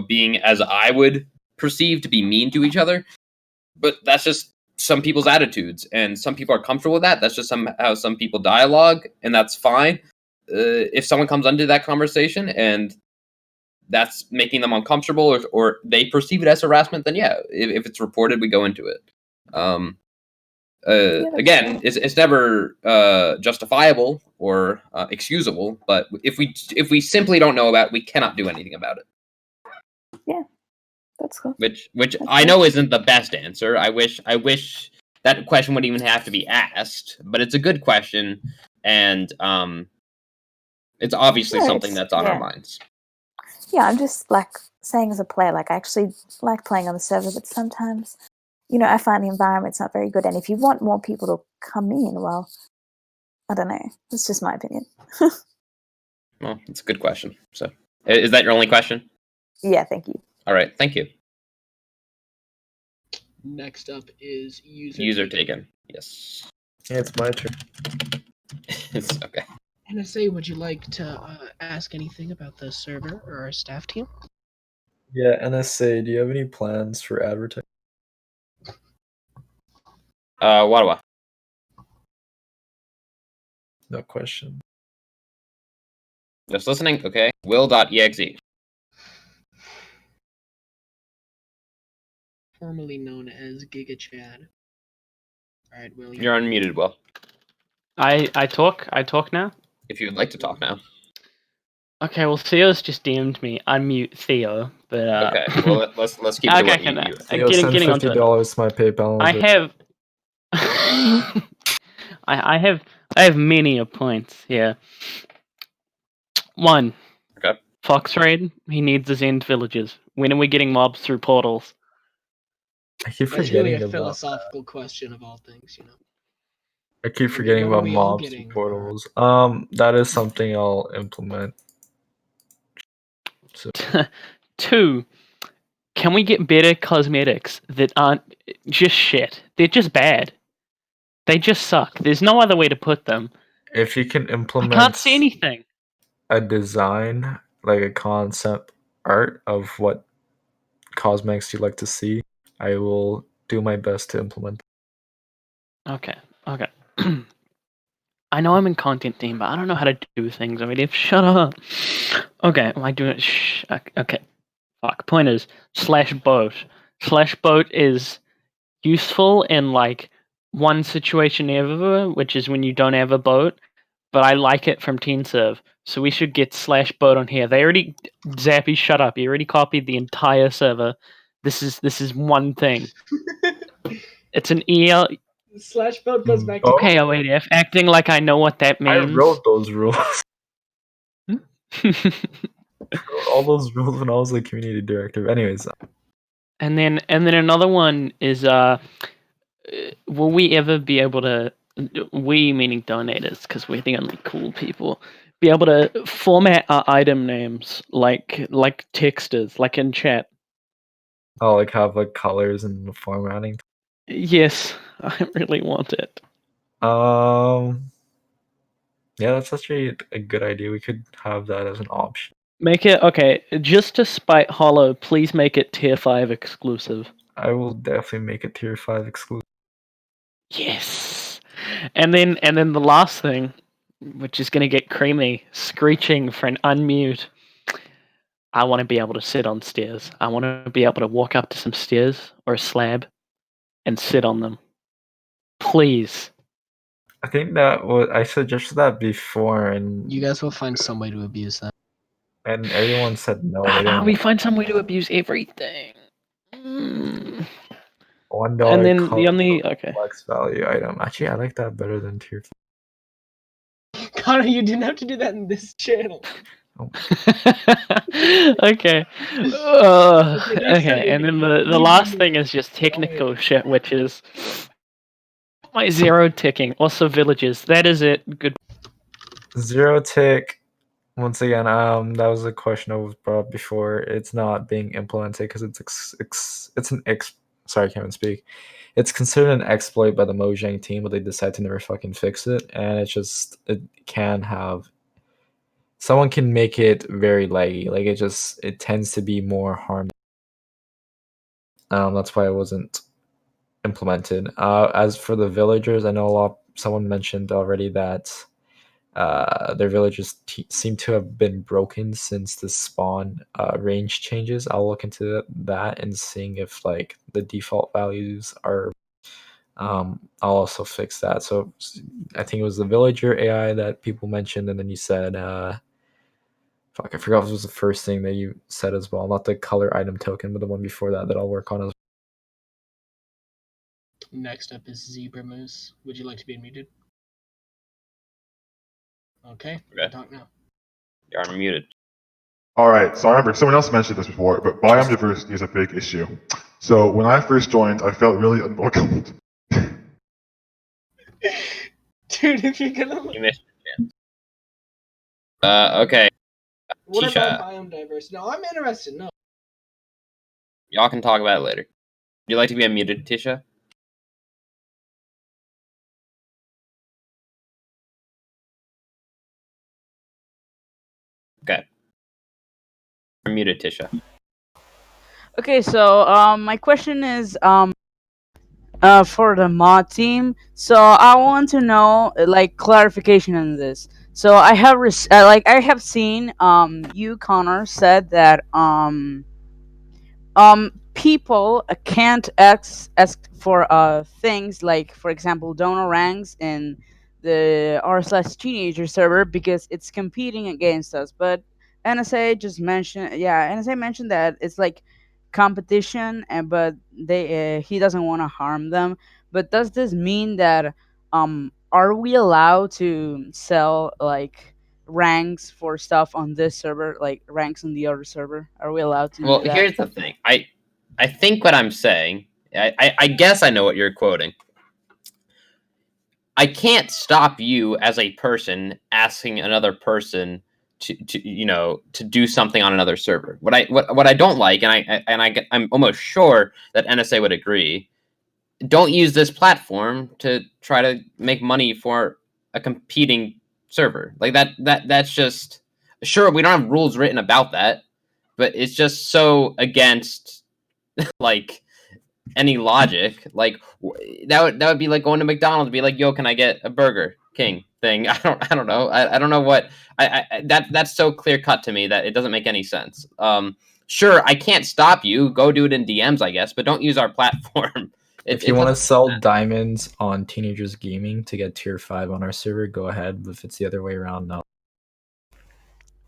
being, as I would perceive, to be mean to each other. But that's just some people's attitudes, and some people are comfortable with that. That's just how some people dialogue, and that's fine. If someone comes under that conversation and that's making them uncomfortable, or they perceive it as harassment, then yeah, if it's reported, we go into it. Again, it's never justifiable or excusable, but if we simply don't know about it, we cannot do anything about it. Yeah, that's cool. Which That's I cool. know isn't the best answer. I wish that question wouldn't even have to be asked, but it's a good question, and it's obviously No, something it's that's on our yeah. minds. Yeah, I'm just like saying as a player, like I actually like playing on the server, but sometimes, you know, I find the environment's not very good. And if you want more people to come in, well, I don't know. That's just my opinion. Well, it's a good question. So, is that your only question? Yeah, thank you. All right, thank you. Next up is User taken. Yes. Yeah, it's my turn. It's okay. NSA, would you like to ask anything about the server or our staff team? Yeah, NSA, do you have any plans for advertising? What? No question. Just listening. Okay. Will.exe. Formerly known as GigaChad. All right, Will. You're unmuted, Will. I talk now. If you would like to talk now. Okay, well Theo's just DM'd me. Unmute Theo, but Okay. Well, let's keep it to what you. Theo, send getting onto $50 to my PayPal. I have I have many points here. One. Okay. Fox Raid, he needs his end villages. When are we getting mobs through portals? I keep That's forgetting really a about philosophical question of all things, you know. I keep forgetting what are about we all mobs getting? and portals. That is something I'll implement. So. 2. Can we get better cosmetics that aren't just shit? They're just bad. They just suck. There's no other way to put them. If you can implement I can't see anything. A design, like a concept art of what cosmetics you'd like to see, I will do my best to implement. Okay. I know I'm in content team, but I don't know how to do things. I mean, shut up. Okay, am I doing it? Okay. Fuck. Point is, /boat. /boat is useful in like one situation ever, which is when you don't have a boat. But I like it from TeenServe, so we should get /boat on here. They already Zappy, shut up. You already copied the entire server. This is one thing. It's an EL. /boat goes back to Okay, OADF, acting like I know what that means. I wrote those rules. All those rules when I was the community director. Anyways. And then another one is will we ever be able to, we meaning donators, because we're the only cool people, be able to format our item names like texters, like in chat? Oh, like have like colors and formatting. Yes, I really want it. Yeah, that's actually a good idea. We could have that as an option. Make it okay. Just to spite Hollow, please make it tier 5 exclusive. I will definitely make it tier 5 exclusive. Yes. And then the last thing, which is gonna get creamy, screeching for an unmute. I want to be able to sit on stairs. I want to be able to walk up to some stairs or a slab and sit on them. Please. I think that I suggested that before, and you guys will find some way to abuse that. And everyone said no. We find some way to abuse everything. $1 $1 and then the only flex value item. Actually, I like that better than tier 5. Connor, you didn't have to do that in this channel. Okay. Okay, and then the last thing is just technical shit, which is my 0 ticking. Also villages. That is it. Good. 0 tick. Once again, that was a question I was brought up before. It's not being implemented because sorry, I can't even speak. It's considered an exploit by the Mojang team, but they decide to never fucking fix it, and it can have. Someone can make it very laggy. Like it tends to be more harm. That's why it wasn't implemented. As for the villagers, I know someone mentioned already that their villages seem to have been broken since the spawn range changes. I'll look into that and seeing if like the default values are. I'll also fix that. So I think it was the villager AI that people mentioned, and then you said, fuck, I forgot what was the first thing that you said as well. Not the color item token, but the one before that I'll work on as well. Next up is Zebra Moose. Would you like to be unmuted? Okay. Talk now. You're unmuted. All right, so I remember someone else mentioned this before, but biome diversity is a big issue. So when I first joined, I felt really unwelcomed. Dude, if you're gonna look... You missed your chance. Okay. What Tisha, about biome diversity? No, I'm interested. No. y'all can talk about it later. Would you like to be unmuted, Tisha? Okay. You're muted, Tisha. Okay, so my question is for the mod team. So I want to know like clarification on this. So I have I have seen you Connor said that people can't ask for things like, for example, donor ranks in the r/teenager server because it's competing against us. But NSA mentioned that it's like competition, and but they he doesn't want to harm them. But does this mean that are we allowed to sell like ranks for stuff on this server, like ranks on the other server? Are we allowed to Well, do that? here's the thing. I think what I'm saying, I guess I know what you're quoting. I can't stop you as a person asking another person to do something on another server. What I don't like, and I'm almost sure that NSA would agree, don't use this platform to try to make money for a competing server. Like that's just, sure, we don't have rules written about that, but it's just so against like any logic. Like that would be like going to McDonald's and be like, "Yo, can I get a Burger King thing?" I don't know. I don't know what that's so clear cut to me that it doesn't make any sense. Sure, I can't stop you. Go do it in DMs, I guess, but don't use our platform. If you want to sell diamonds on Teenagers Gaming to get tier 5 on our server, go ahead. If it's the other way around, no.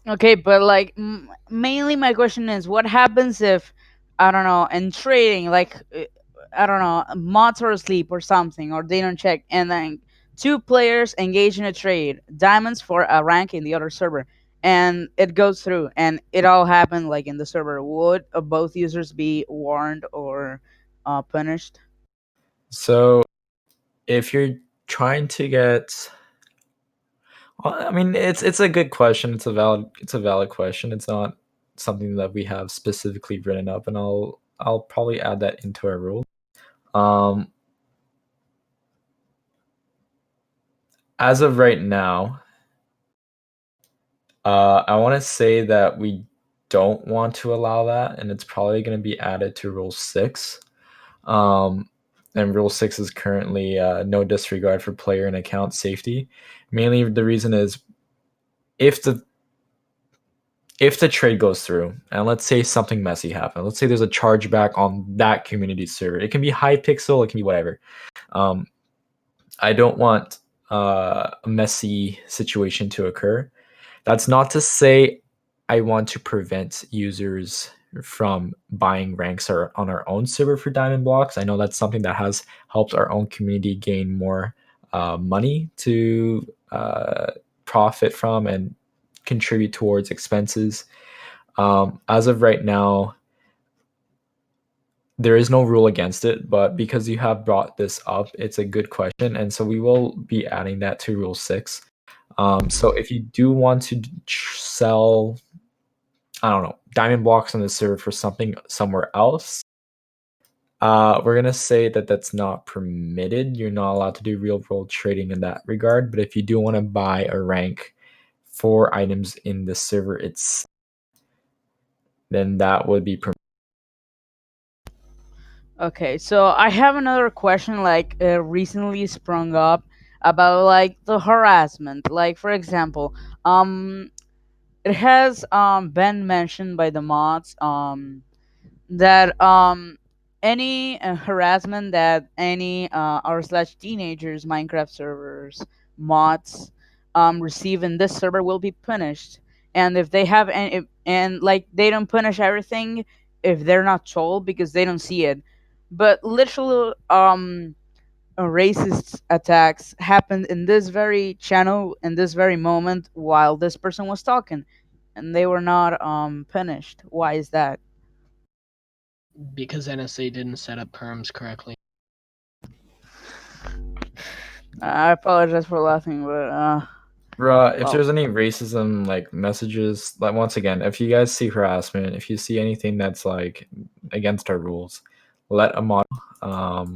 Okay, but like mainly my question is, what happens if, I don't know, in trading, like I don't know, mods are asleep or something, or they don't check, and then two players engage in a trade, diamonds for a rank in the other server, and it goes through, and it all happened like in the server. Would both users be warned or punished? So if you're trying to get, I mean, it's a good question. It's a valid question. It's not something that we have specifically written up, and I'll probably add that into our rule. As of right now, I want to say that we don't want to allow that, and it's probably going to be added to Rule 6. And Rule 6 is currently no disregard for player and account safety. Mainly the reason is if the trade goes through, and let's say something messy happened, let's say there's a chargeback on that community server. It can be Hypixel, it can be whatever. I don't want a messy situation to occur. That's not to say I want to prevent users from buying ranks on our own server for diamond blocks. I know that's something that has helped our own community gain more money to profit from and contribute towards expenses. As of right now, there is no rule against it, but because you have brought this up, it's a good question, and so we will be adding that to Rule 6. So if you do want to sell, I don't know, diamond blocks on the server for something somewhere else, we're gonna say that that's not permitted. You're not allowed to do real world trading in that regard. But if you do want to buy a rank for items in the server then that would be permitted. Okay, so I have another question like recently sprung up. about like the harassment. Like for example, it has been mentioned by the mods that any harassment that any r slash teenagers Minecraft servers mods receive in this server will be punished. And if they have any, and like they don't punish everything if they're not told because they don't see it, but literally racist attacks happened in this very channel in this very moment while this person was talking, and they were not punished. Why is that? Because NSA didn't set up perms correctly. I apologize for laughing, but Bruh, if well, there's any racism like messages, like once again, if you guys see harassment, if you see anything that's like against our rules, let a mod oh,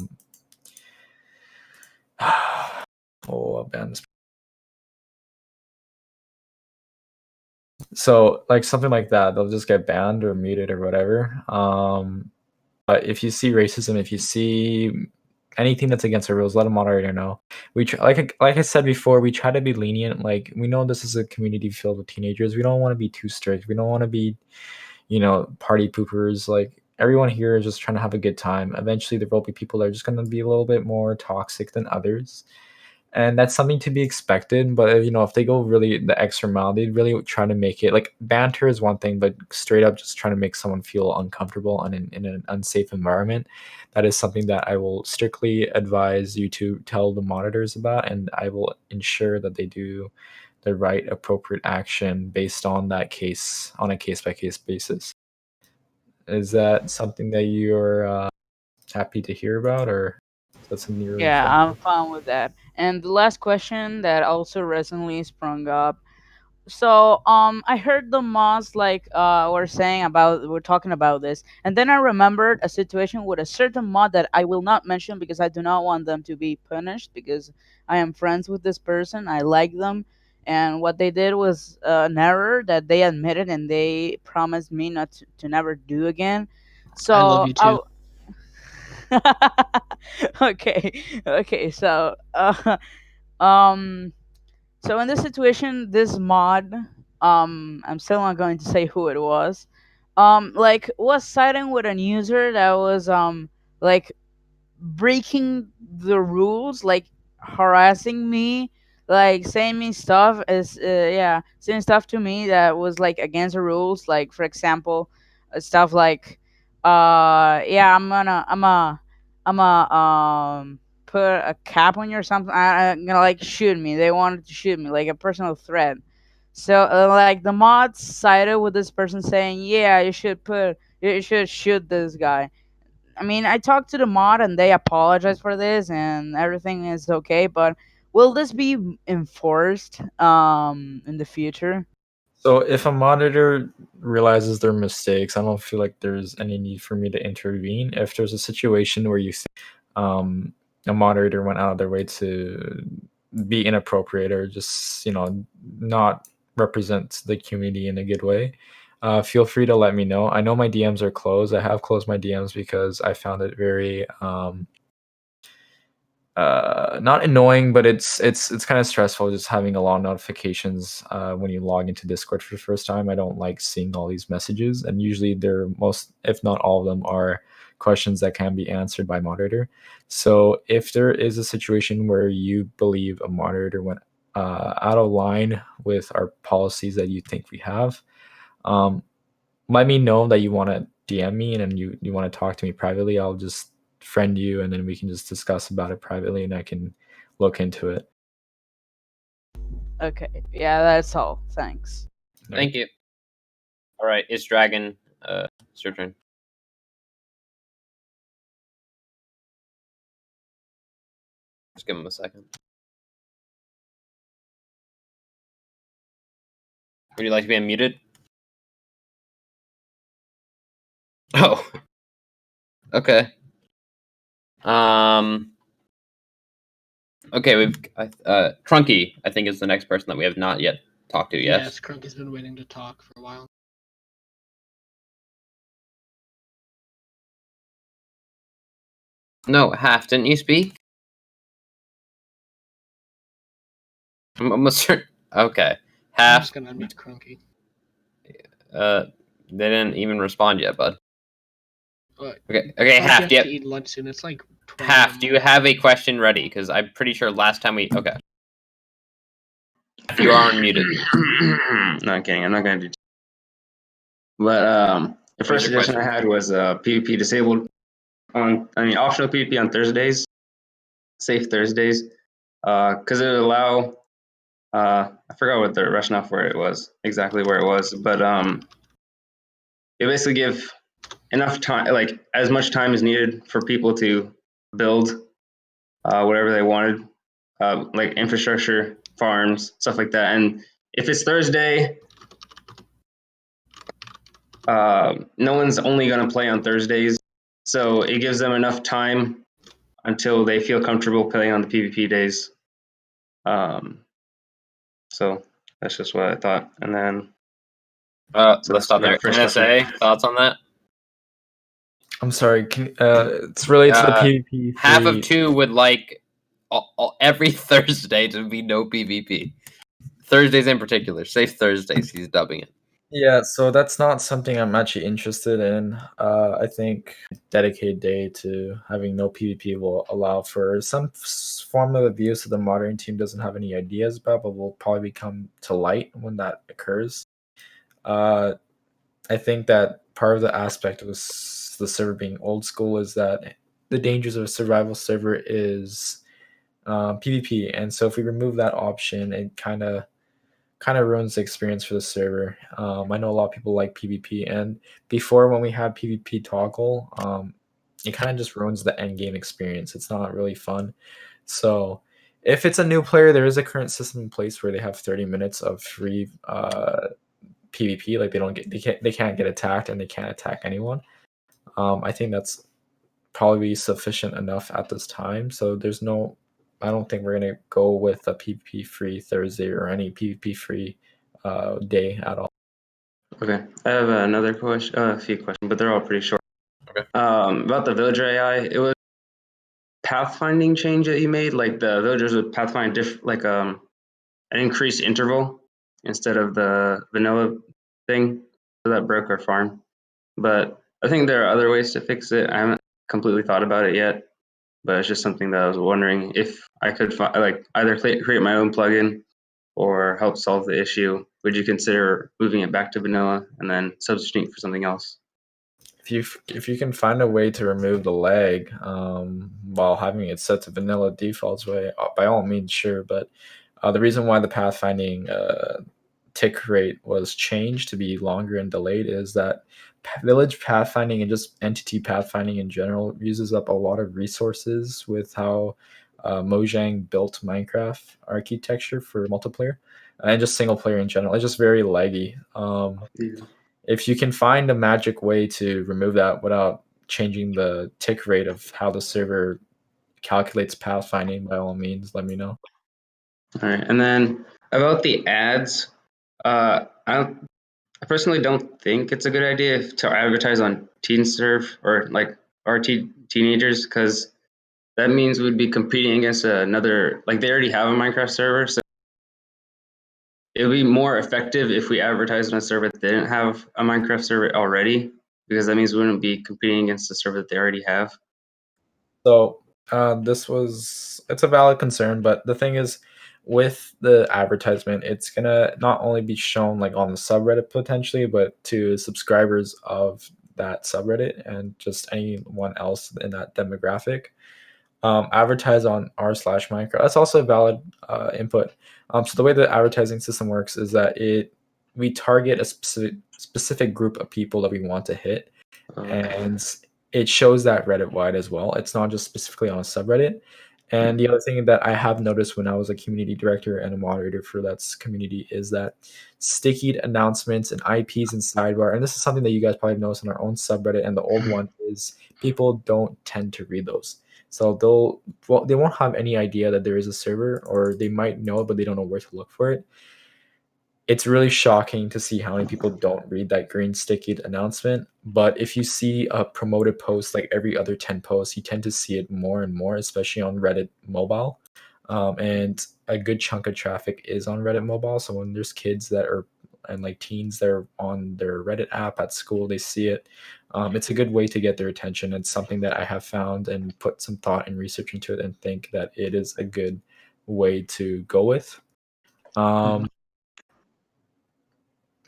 I'll ban this. So like something like that, they'll just get banned or muted or whatever. But if you see racism, if you see anything that's against the rules, let a moderator know. We like I said before, we try to be lenient. Like we know this is a community filled with teenagers. We don't want to be too strict. We don't want to be, party poopers. Like everyone here is just trying to have a good time. Eventually, there will be people that are just going to be a little bit more toxic than others, and that's something to be expected. But if they go really the extra mile, they really try to make it like banter is one thing, but straight up just trying to make someone feel uncomfortable and in an unsafe environment, that is something that I will strictly advise you to tell the monitors about, and I will ensure that they do the right appropriate action based on that case on a case by case basis. Is that something that you're happy to hear about, or is that something you're yeah, unsure? I'm fine with that. And the last question that also recently sprung up. So I heard the mods like were saying about we're talking about this, and then I remembered a situation with a certain mod that I will not mention because I do not want them to be punished, because I am friends with this person, I like them, and what they did was an error that they admitted and they promised me not to never do again. I love So you too. okay, okay, so um so in this situation, this mod, I'm still not going to say who it was, was siding with an user that was like breaking the rules, like harassing me, like saying me stuff is yeah, saying stuff to me that was like against the rules. Like for example, stuff like, yeah, I'm gonna put a cap on you or something. I'm gonna like shoot me. They wanted to shoot me, like a personal threat. So like the mods sided with this person saying, yeah, you should shoot this guy. I mean, I talked to the mod and they apologized for this and everything is okay, but will this be enforced in the future? So if a monitor realizes their mistakes, I don't feel like there's any need for me to intervene. If there's a situation where you see a moderator went out of their way to be inappropriate or just not represent the community in a good way, feel free to let me know. I know my DMs are closed. I have closed my DMs because I found it very not annoying, but it's kind of stressful just having a lot of notifications when you log into Discord for the first time. I don't like seeing all these messages, and usually they're most, if not all of them, are questions that can be answered by moderator. So if there is a situation where you believe a moderator went out of line with our policies that you think we have, um, let me know that you want to DM me and then you want to talk to me privately. I'll just friend you and then we can just discuss about it privately and I can look into it. Okay, yeah, that's all. Thanks. Thank you. All right, it's Dragon. It's your turn. Just give him a second. Would you like to be unmuted? Oh. Okay. Okay, we've Trunky, I think, is the next person that we have not yet talked to. Yes. Yes, Crunk has been waiting to talk for a while. No, Half, didn't you speak? I'm almost certain. Okay, I'm half. just gonna unmute Crunky. They didn't even respond yet, bud. But Okay, Crunky half. has Do you to eat lunch soon. It's like 12 half? Do you have a question ready? Because I'm pretty sure last time we. Okay. Half, you are unmuted. No, I'm kidding. I'm not going to do. But the What is first your suggestion question? I had was PvP disabled optional PvP on Thursdays, safe Thursdays, because it would allow. I forgot what the rationale for it was exactly where it was, but it basically give enough time, like as much time as needed for people to build whatever they wanted, like infrastructure, farms, stuff like that. And if it's Thursday, no one's only going to play on Thursdays, so it gives them enough time until they feel comfortable playing on the PvP days. So that's just what I thought. And then let's stop there. NSA, thoughts on that? I'm sorry. It's related to the PvP. Half of two would like every Thursday to be no PvP. Thursdays in particular, safe Thursdays. He's dubbing it. Yeah, so that's not something I'm actually interested in. I think dedicated day to having no PvP will allow for some form of abuse that the modern team doesn't have any ideas about, but will probably come to light when that occurs. I think that part of the aspect of the server being old school is that the dangers of a survival server is PvP, and so if we remove that option, it kind of ruins the experience for the server. I know a lot of people like PvP, and before when we had PvP toggle, it kind of just ruins the end game experience. It's not really fun. So if it's a new player, there is a current system in place where they have 30 minutes of free PvP. Like they can't get attacked and they can't attack anyone. I think that's probably sufficient enough at this time. So I don't think we're gonna go with a PvP free Thursday or any PvP free day at all. Okay, I have another question, a few questions, but they're all pretty short. Okay. About the villager AI, it was pathfinding change that you made, like the villagers would pathfind an increased interval instead of the vanilla thing, so that broke our farm. But I think there are other ways to fix it. I haven't completely thought about it yet, but it's just something that I was wondering if I could either create my own plugin or help solve the issue. Would you consider moving it back to vanilla and then substituting for something else? If you can find a way to remove the lag while having it set to vanilla defaults way, by all means, sure. But the reason why the pathfinding tick rate was changed to be longer and delayed is that village pathfinding and just entity pathfinding in general uses up a lot of resources with how Mojang built Minecraft architecture for multiplayer and just single player in general. It's just very laggy. If you can find a magic way to remove that without changing the tick rate of how the server calculates pathfinding, by all means, let me know. All right, and then about the ads, I personally don't think it's a good idea to advertise on TeenServe or like RT teenagers, because that means we'd be competing against another, like they already have a Minecraft server, so it would be more effective if we advertised on a server that didn't have a Minecraft server already, because that means we wouldn't be competing against the server that they already have. So it's a valid concern, but the thing is, with the advertisement, it's gonna not only be shown like on the subreddit potentially, but to subscribers of that subreddit and just anyone else in that demographic. Advertise on r/Minecraft. That's also a valid input. So the way the advertising system works is that we target a specific group of people that we want to hit, and it shows that Reddit wide as well. It's not just specifically on a subreddit. And the other thing that I have noticed when I was a community director and a moderator for that community is that sticky announcements and IPs and sidebar, and this is something that you guys probably noticed in our own subreddit and the old one, is people don't tend to read those. So they won't have any idea that there is a server, or they might know it, but they don't know where to look for it. It's really shocking to see how many people don't read that green sticky announcement. But if you see a promoted post like every other 10 posts, you tend to see it more and more, especially on Reddit mobile. And a good chunk of traffic is on Reddit mobile. So when there's kids that are and like teens that are on their Reddit app at school, they see it. It's a good way to get their attention. It's something that I have found and put some thought and research into it, and think that it is a good way to go with.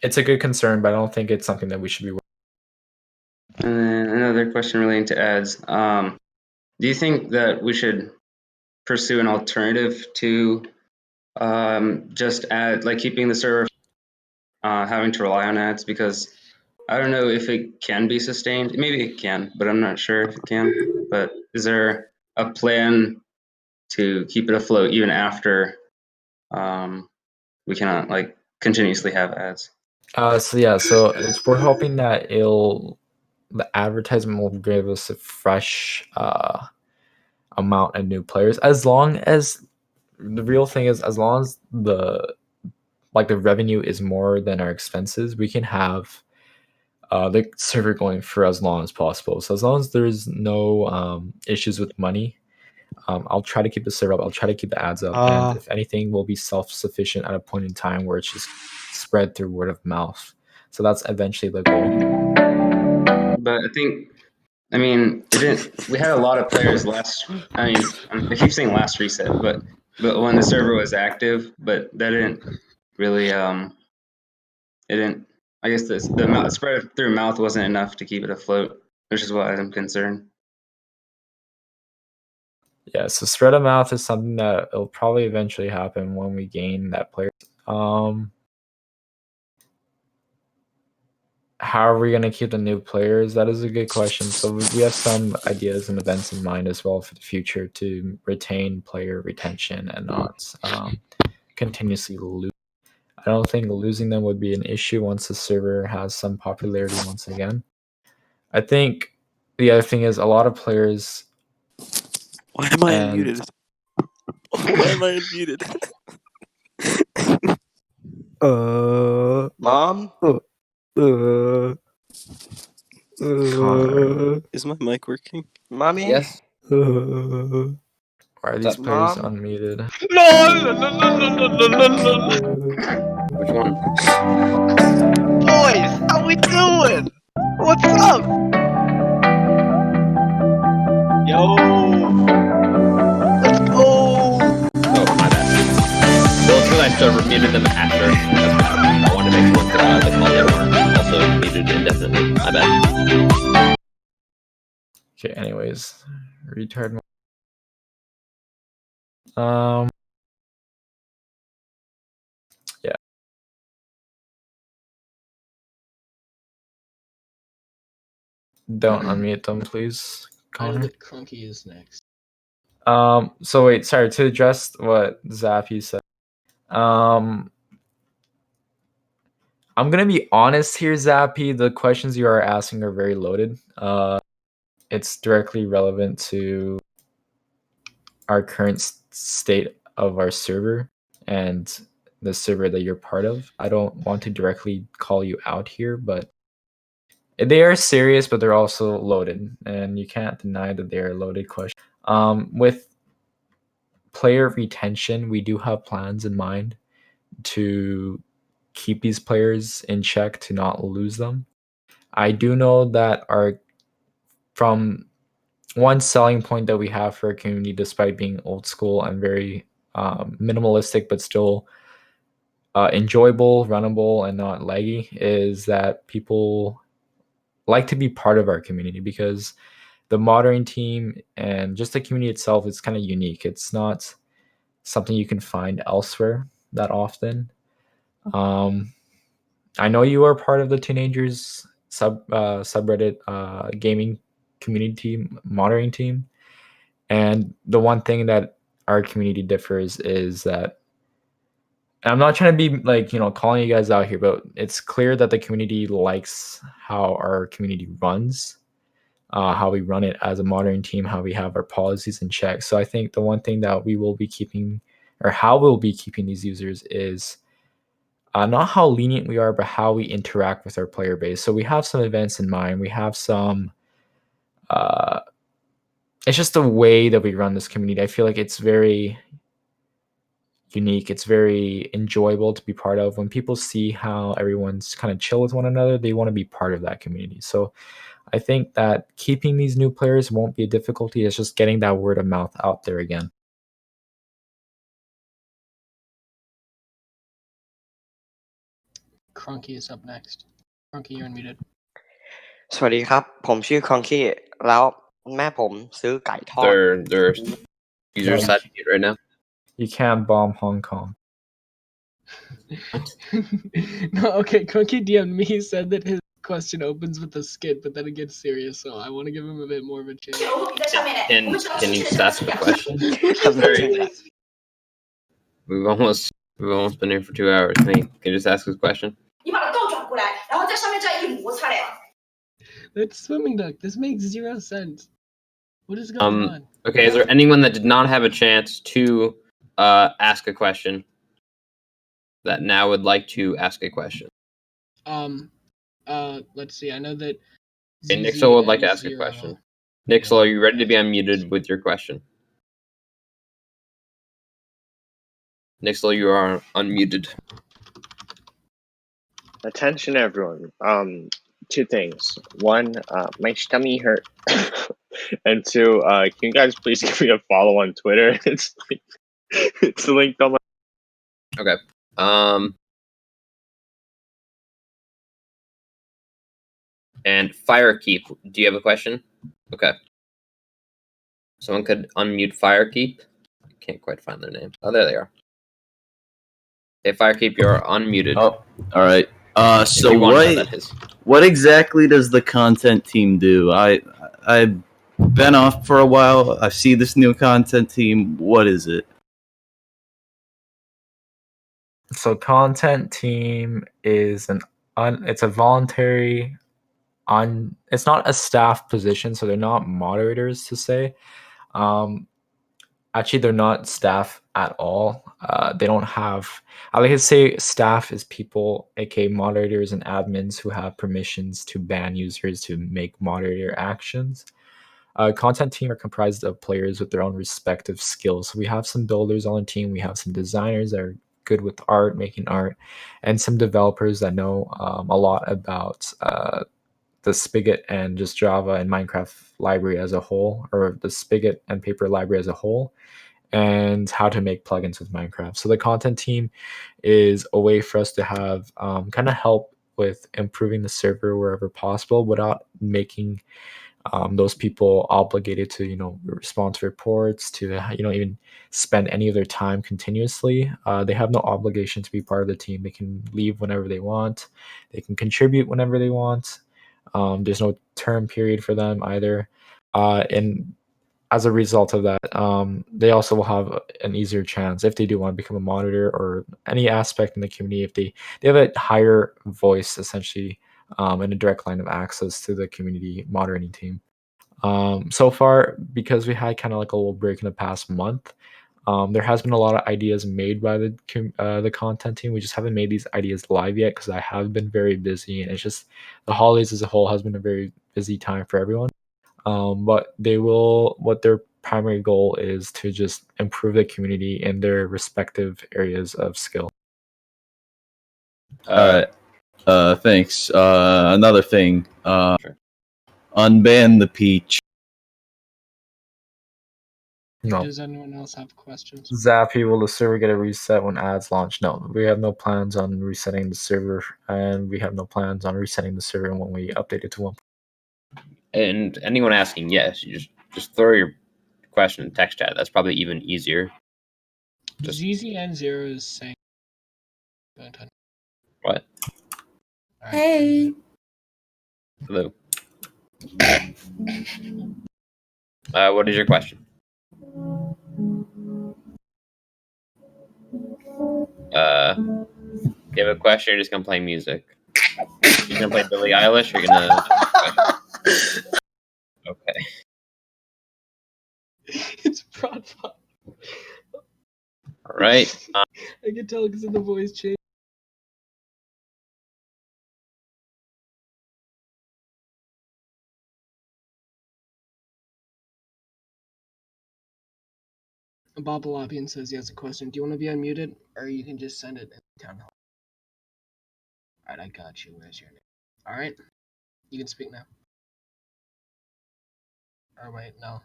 It's a good concern, but I don't think it's something that we should be. And then another question relating to ads. Do you think that we should pursue an alternative to just ad, like keeping the server having to rely on ads? Because I don't know if it can be sustained. Maybe it can, but I'm not sure if it can. But is there a plan to keep it afloat even after we cannot like continuously have ads? So we're hoping that the advertisement will give us a fresh amount of new players. As long as the real thing is, as long as the revenue is more than our expenses, we can have the server going for as long as possible. So as long as there's no issues with money, I'll try to keep the server up. I'll try to keep the ads up, and if anything, we'll be self-sufficient at a point in time where it's just spread through word of mouth. So that's eventually the goal. But I mean, it didn't. We had a lot of players last. I mean, I keep saying last reset, but when the server was active, but that didn't really. It didn't. I guess the spread through mouth wasn't enough to keep it afloat, which is why I'm concerned. Yeah, so spread of mouth is something that will probably eventually happen when we gain that player. How are we going to keep the new players? That is a good question. So we have some ideas and events in mind as well for the future to retain player retention and not continuously lose. I don't think losing them would be an issue once the server has some popularity once again. I think the other thing is a lot of players. Why am I unmuted? Why am I unmuted? Mom? Connor. Is my mic working? Mommy? Yes. Why are these up, players Mom? unmuted? Which one? Boys, how we doing? What's up? Yo, let's go. Oh, my bad. Well, it's because I server muted them after. That's bad. I wanted to make sure that the call they weren't also muted indefinitely. My bad. Okay, anyways. Retard. Yeah. Don't unmute them, please, Connor. Crunky is next. So wait, sorry, to address what Zappy said. I'm gonna be honest here, Zappy. The questions you are asking are very loaded. It's directly relevant to our current state of our server and the server that you're part of. I don't want to directly call you out here, but they are serious, but they're also loaded, and you can't deny that they are loaded questions. With player retention, we do have plans in mind to keep these players in check, to not lose them. I do know that from one selling point that we have for our community, despite being old school and very minimalistic, but still enjoyable, runnable, and not laggy, is that people like to be part of our community, because the modern team and just the community itself is kind of unique. It's not something you can find elsewhere that often. I know you are part of the teenagers subreddit gaming community monitoring team, and the one thing that our community differs is that, and I'm not trying to be like, calling you guys out here, but it's clear that the community likes how our community runs, how we run it as a modern team, how we have our policies in check. So I think the one thing that we will be keeping, or how we'll be keeping these users, is not how lenient we are, but how we interact with our player base. So we have some events in mind. We have some. It's just the way that we run this community. I feel like it's very unique. It's very enjoyable to be part of. When people see how everyone's kind of chill with one another, they want to be part of that community. So I think that keeping these new players won't be a difficulty. It's just getting that word of mouth out there again. Crunky is up next. Crunky, you're unmuted. สวัสดีครับ ผมชื่อคองคีแล้วแม่ผมซื้อไก่ทอด Their user side right now. You can't bomb Hong Kong. No, okay, Crunky DM'd me. He said that his question opens with a skit, but then it gets serious, so I want to give him a bit more of a chance. Can you just ask a question? We've almost been here for 2 hours. Can you just ask his question? That's swimming duck. This makes 0 sense. What is going on? Okay, is there anyone that did not have a chance to ask a question that now would like to ask a question? Let's see. I know that Okay, Nixel would like to ask a question. Nixel, are you ready to be unmuted with your question? Nixel, you are unmuted. Attention, everyone. Two things. One, my tummy hurt, and two, can you guys please give me a follow on Twitter? It's linked on my. Okay. And Firekeep, do you have a question? Okay. Someone could unmute Firekeep. Can't quite find their name. Oh, there they are. Okay, Firekeep, you're unmuted. Oh, all right. So you want to know, that is. what exactly does the content team do? I've been off for a while. I see this new content team. What is it? So content team is it's a voluntary it's not a staff position, so they're not moderators to say. Actually, they're not staff at all. They don't have. I like to say staff is people, aka moderators and admins, who have permissions to ban users to make moderator actions. Content team are comprised of players with their own respective skills. So we have some builders on the team. We have some designers that are good with art, making art, and some developers that know a lot about the Spigot and just Java and Minecraft library as a whole, or the Spigot and Paper library as a whole, and how to make plugins with Minecraft. So the content team is a way for us to have kind of help with improving the server wherever possible without making those people obligated to respond to reports, to even spend any of their time continuously. They have no obligation to be part of the team. They can leave whenever they want. They can contribute whenever they want. There's no term period for them either. And as a result of that, they also will have an easier chance if they do want to become a monitor or any aspect in the community. If they have a higher voice, essentially, and a direct line of access to the community moderating team. So far, because we had kind of like a little break in the past month, there has been a lot of ideas made by the content team. We just haven't made these ideas live yet because I have been very busy, and it's just the holidays as a whole has been a very busy time for everyone. But what their primary goal is to just improve the community in their respective areas of skill. All right. Thanks. Another thing. Unban the peach. No. Does anyone else have questions? Zappy, will the server get a reset when ads launch? No, we have no plans on resetting the server, and we have no plans on resetting the server when we update it to 1. And anyone asking, yes, you just throw your question in text chat. That's probably even easier. ZZN0 is saying. What? Hey. Hello. What is your question? You have a question, you're just gonna play music. You're gonna play Billie Eilish, or you're gonna okay. It's Broadbot. Alright. I can tell because of the voice change. Bob Lopian says he has a question. Do you want to be unmuted, or you can just send it in town hall? All right, I got you. Where's your name? All right, you can speak now. Or wait, no.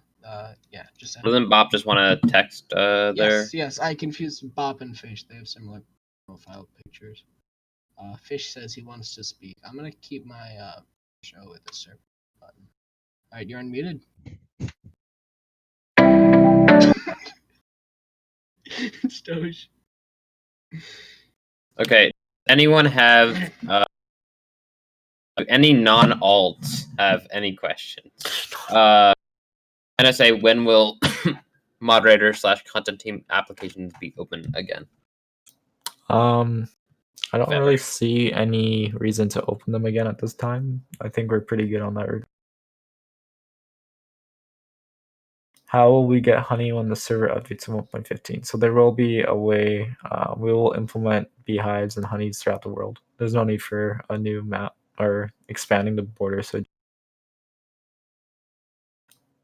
Yeah, just send it. Doesn't Bob just want to text there? Yes, I confused Bob and Fish. They have similar profile pictures. Fish says he wants to speak. I'm gonna keep my show with the server button. All right, you're unmuted. Stoish. Okay. Anyone have any non-alts have any questions? NSA, when will moderator/content team applications be open again? I don't really see any reason to open them again at this time. I think we're pretty good on that. How will we get honey when the server updates to 1.15? So there will be a way. We will implement beehives and honeys throughout the world. There's no need for a new map or expanding the border. So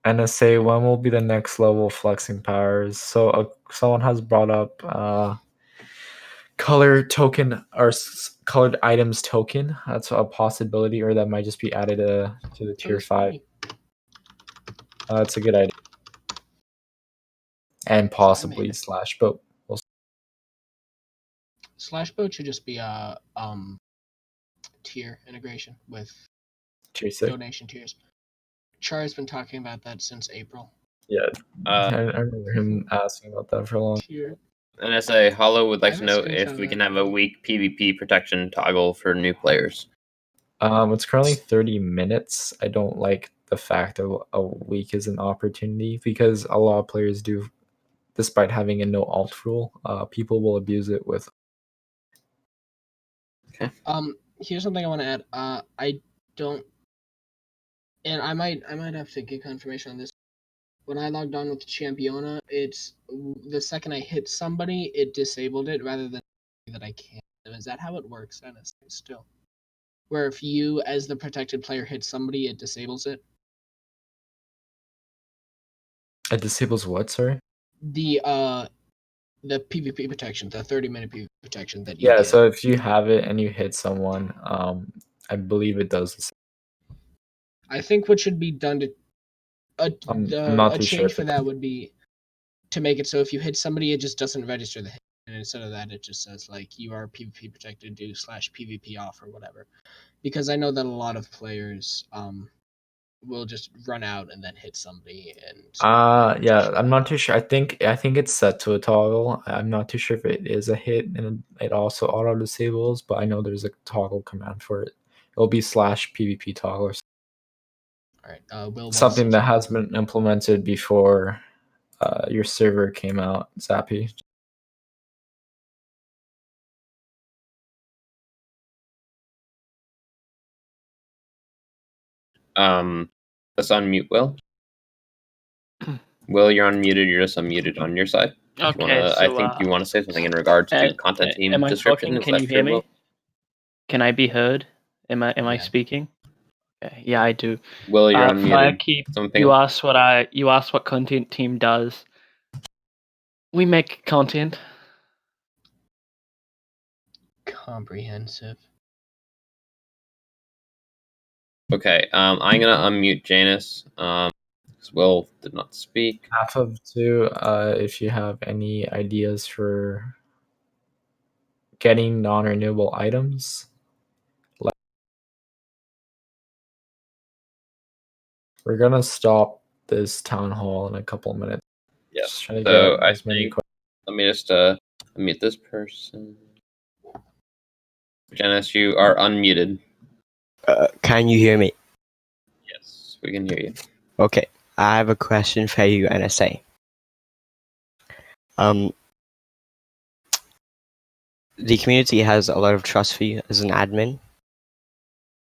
NSA, when will be the next level of flexing powers? So someone has brought up color token or colored items token. That's a possibility, or that might just be added to the tier 5. That's a good idea. And possibly slash boat. Slash boat should just be a tier integration with Tier 6. donation tiers. Char's been talking about that since April. Yeah, I remember him asking about that for a long Tier. NSA, Hollow would like to have a know screenshot if of we that. can have a weak PvP protection toggle for new players. It's currently 30 minutes. I don't like the fact of a week is an opportunity because a lot of players do, despite having a no alt rule, people will abuse it with. Okay. Here's something I want to add. I don't, and I might have to get confirmation on this. When I logged on with Championa, it's the second I hit somebody, it disabled it rather than that I can't. Is that how it works? Still, where if you, as the protected player, hit somebody, it disables it. It disables what, sorry? The PvP protection, the 30-minute PvP protection that you Yeah, get. so if you have it and you hit someone, I believe it does the same. I think what should be done to I'm not a too sure change if for it- that would be to make it so if you hit somebody, it just doesn't register the hit, and instead of that, it just says like you are PvP protected, do /PvP off or whatever. Because I know that a lot of players will just run out and then hit somebody and. Yeah, I'm not too sure. I think it's set to a toggle. I'm not too sure if it is a hit and it also auto disables, but I know there's a toggle command for it. It'll be /PvP toggle or All right, Will something that has been implemented before your server came out, Zappy. Let's unmute Will. Will, you're unmuted. You're just unmuted on your side. Okay, I think you want to say something in regards to content team am I description. talking? Is Can that you true, hear me? Will? Can I be heard? Am I speaking? Okay, yeah, I do. Will, you're unmuted. Firekeep, you asked what content team does. We make content. Comprehensive. Okay, I'm gonna unmute Janice. Because Will did not speak. Half of 2. If you have any ideas for getting non-renewable items, we're gonna stop this town hall in a couple of minutes. Yeah. Just trying to So get I as many think let me just unmute this person. Janice, you are unmuted. Can you hear me? Yes, we can hear you. Okay, I have a question for you, NSA. The community has a lot of trust for you as an admin.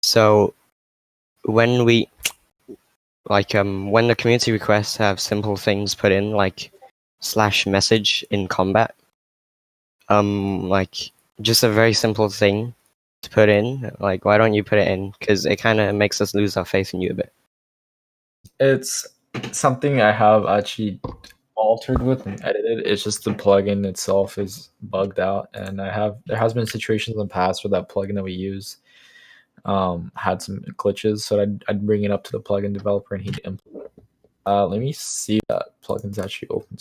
So when we when the community requests have simple things put in like /message in combat, like just a very simple thing to put in, like why don't you put it in? Because it kind of makes us lose our faith in you a bit. It's something I have actually altered with and edited. It's just the plugin itself is bugged out, and there has been situations in the past where that plugin that we use had some glitches. So I'd bring it up to the plugin developer and he'd implement. Let me see if that plugin's actually open.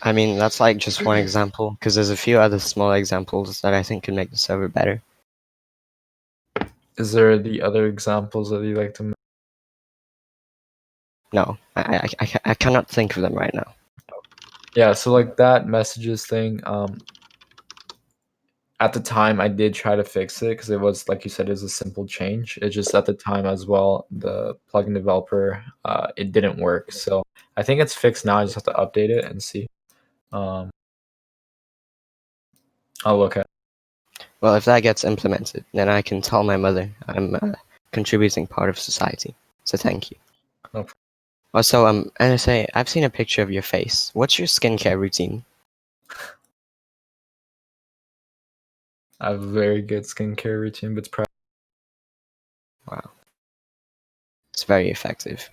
I mean, that's like just one example, because there's a few other small examples that I think could make the server better. Is there the other examples that you like to make? No, I cannot think of them right now. Yeah, so like that messages thing, at the time I did try to fix it because it was, like you said, it was a simple change. It just at the time as well, the plugin developer, it didn't work. So I think it's fixed now. I just have to update it and see. I'll look at. Well, if that gets implemented, then I can tell my mother I'm a contributing part of society. So thank you. No. Also, NSA, I've seen a picture of your face. What's your skincare routine? I have a very good skincare routine, but it's Wow. It's very effective.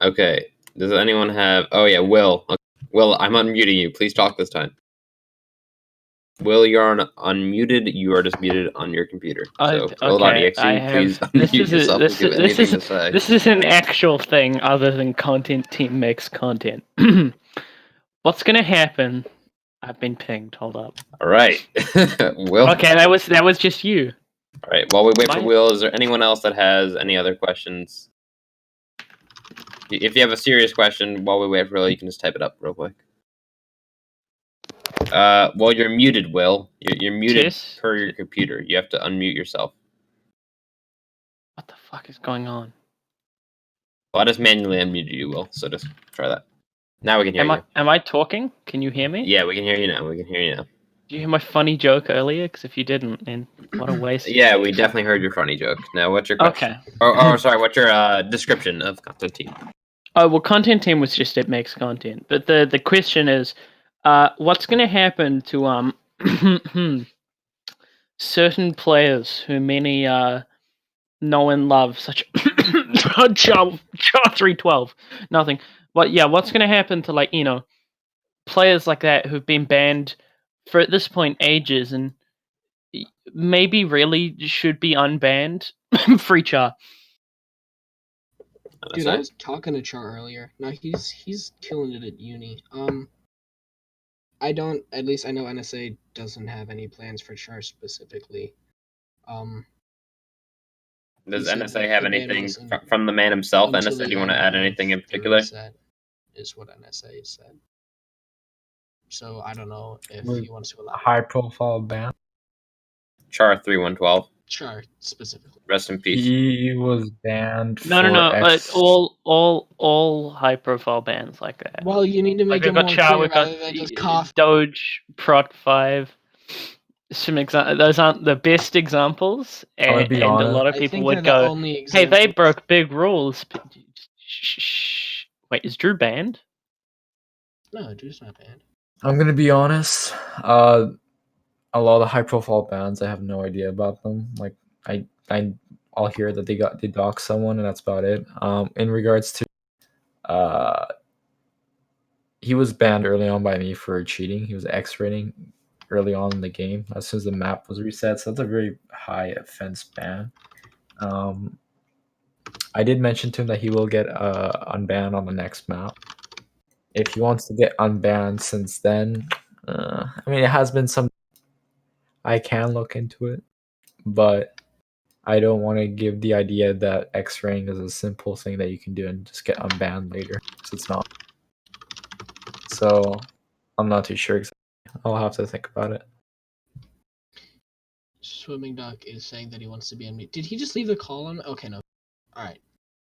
Okay. Does anyone have? Oh yeah, Will. Okay. Will, I'm unmuting you. Please talk this time. Will, you're unmuted. You are just muted on your computer. So, Okay, Will.exe, I have. please unmute yourself if you have anything to say. This is an actual thing other than content team makes content. What's gonna happen? I've been pinged. Hold up. All right, Will. Okay, that was just you. All right. While we wait for Will, is there anyone else that has any other questions? If you have a serious question while we wait for Will, you can just type it up real quick. Well, you're muted, Will. You're muted per your computer. You have to unmute yourself. What the fuck is going on? Well, I just manually unmuted you, Will. So just try that. Now we can hear you. Am I talking? Can you hear me? Yeah, we can hear you now. We can hear you now. Did you hear my funny joke earlier? Because if you didn't, then what a waste. Yeah, we definitely heard your funny joke. Now, what's your question? Okay. Oh, sorry. What's your description of content team? Oh well, content team was just it makes content, but the question is, what's going to happen to certain players who many know and love, such Char 312, nothing. But yeah, what's going to happen to players like that who've been banned for at this point ages and maybe really should be unbanned? Free Char. Dude, I was talking to Char earlier. No, he's killing it at uni. I don't. At least I know NSA doesn't have any plans for Char specifically. Does NSA have anything from the man himself? NSA, do you want to add anything in particular? Is what NSA said. So I don't know if he wants to elaborate. High profile ban. Char 3112. Char specifically. Rest in peace. He was banned. No. All high profile bans like that. Well, you need to make it more clear rather than just cough. Doge, Prot 5. Those aren't the best examples, and a lot of people would go, "Hey, they broke big rules." Shh. Wait, is Drew banned? No, Drew's not banned. I'm gonna be honest. A lot of the high profile bans, I have no idea about them. Like I'll hear that they doxed someone, and that's about it. In regards to he was banned early on by me for cheating. He was X-rating early on in the game as soon as the map was reset. So that's a very high offense ban. I did mention to him that he will get unbanned on the next map. If he wants to get unbanned since then, I mean, it has been some. I can look into it, but I don't want to give the idea that X-raying is a simple thing that you can do and just get unbanned later, because it's not. So I'm not too sure exactly. I'll have to think about it. Swimming Duck is saying that he wants to be unmuted. Did he just leave the call on? Okay, no. Alright.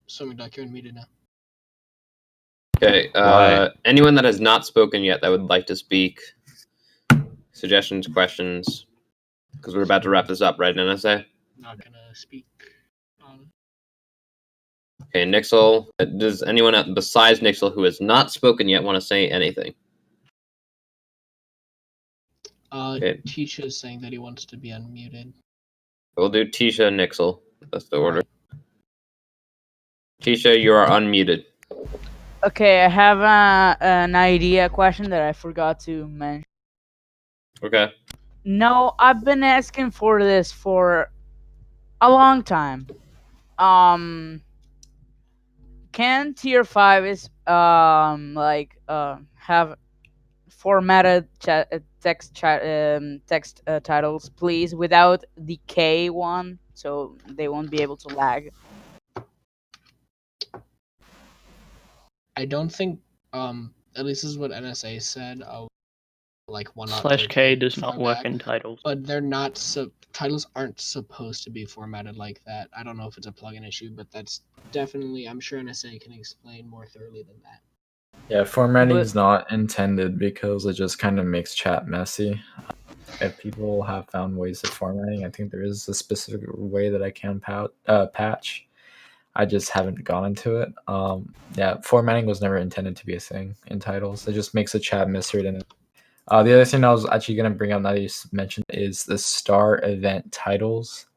Swimming Duck, you're unmuted now. Okay, anyone that has not spoken yet that would like to speak, suggestions, questions, because we're about to wrap this up, right, NSA? Not gonna speak. Okay, Nixel, does anyone besides Nixel who has not spoken yet want to say anything? Okay. Tisha is saying that he wants to be unmuted. We'll do Tisha and Nixel. That's the order. Tisha, you are unmuted. Okay, I have an idea question that I forgot to mention. Okay. No, I've been asking for this for a long time. Can tier 5 is have formatted text titles, please, without the K one, so they won't be able to lag? I don't think at least this is what NSA said. Like /K does not work format, in titles. but they're not titles aren't supposed to be formatted like that. I don't know if it's a plugin issue, but that's definitely, I'm sure NSA can explain more thoroughly than that. Yeah, formatting is not intended because it just kind of makes chat messy. If people have found ways of formatting, I think there is a specific way that I can patch. I just haven't gone into it. Yeah, formatting was never intended to be a thing in titles. It just makes the chat messier than it. The other thing I was actually going to bring up now that you mentioned is the star event titles,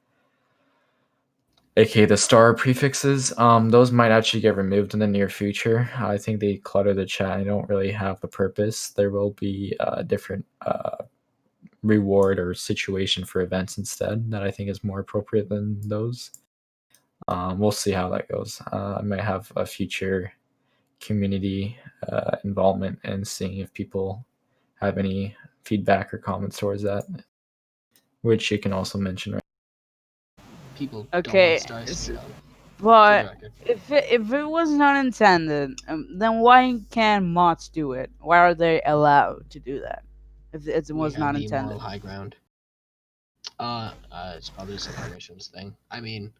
aka the star prefixes. Those might actually get removed in the near future. I think they clutter the chat and don't really have the purpose. There will be a different reward or situation for events instead that I think is more appropriate than those. We'll see how that goes. I might have a future community involvement and seeing if people have any feedback or comments towards that, which you can also mention. Right? People Okay, don't want stars. but if it was not intended, then why can't mods do it? Why are they allowed to do that if it was not the intended? moral high ground. It's probably just a permissions thing. I mean,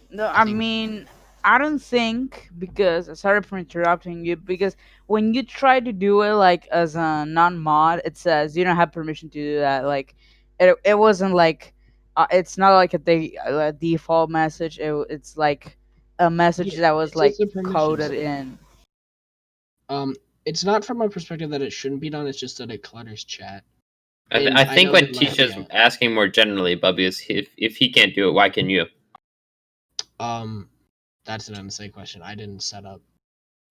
No, I mean, I don't think, because sorry for interrupting you, because when you try to do it like as a non-mod, it says you don't have permission to do that. Like, it wasn't like, it's not like a default message. It's like a message that was it's like just a permissions coded thing. in. It's not from a perspective that it shouldn't be done. It's just that it clutters chat. I think what that, like, Tisha's asking more generally, Bubby, is if he can't do it, why can you? That's an NSA question. I didn't set up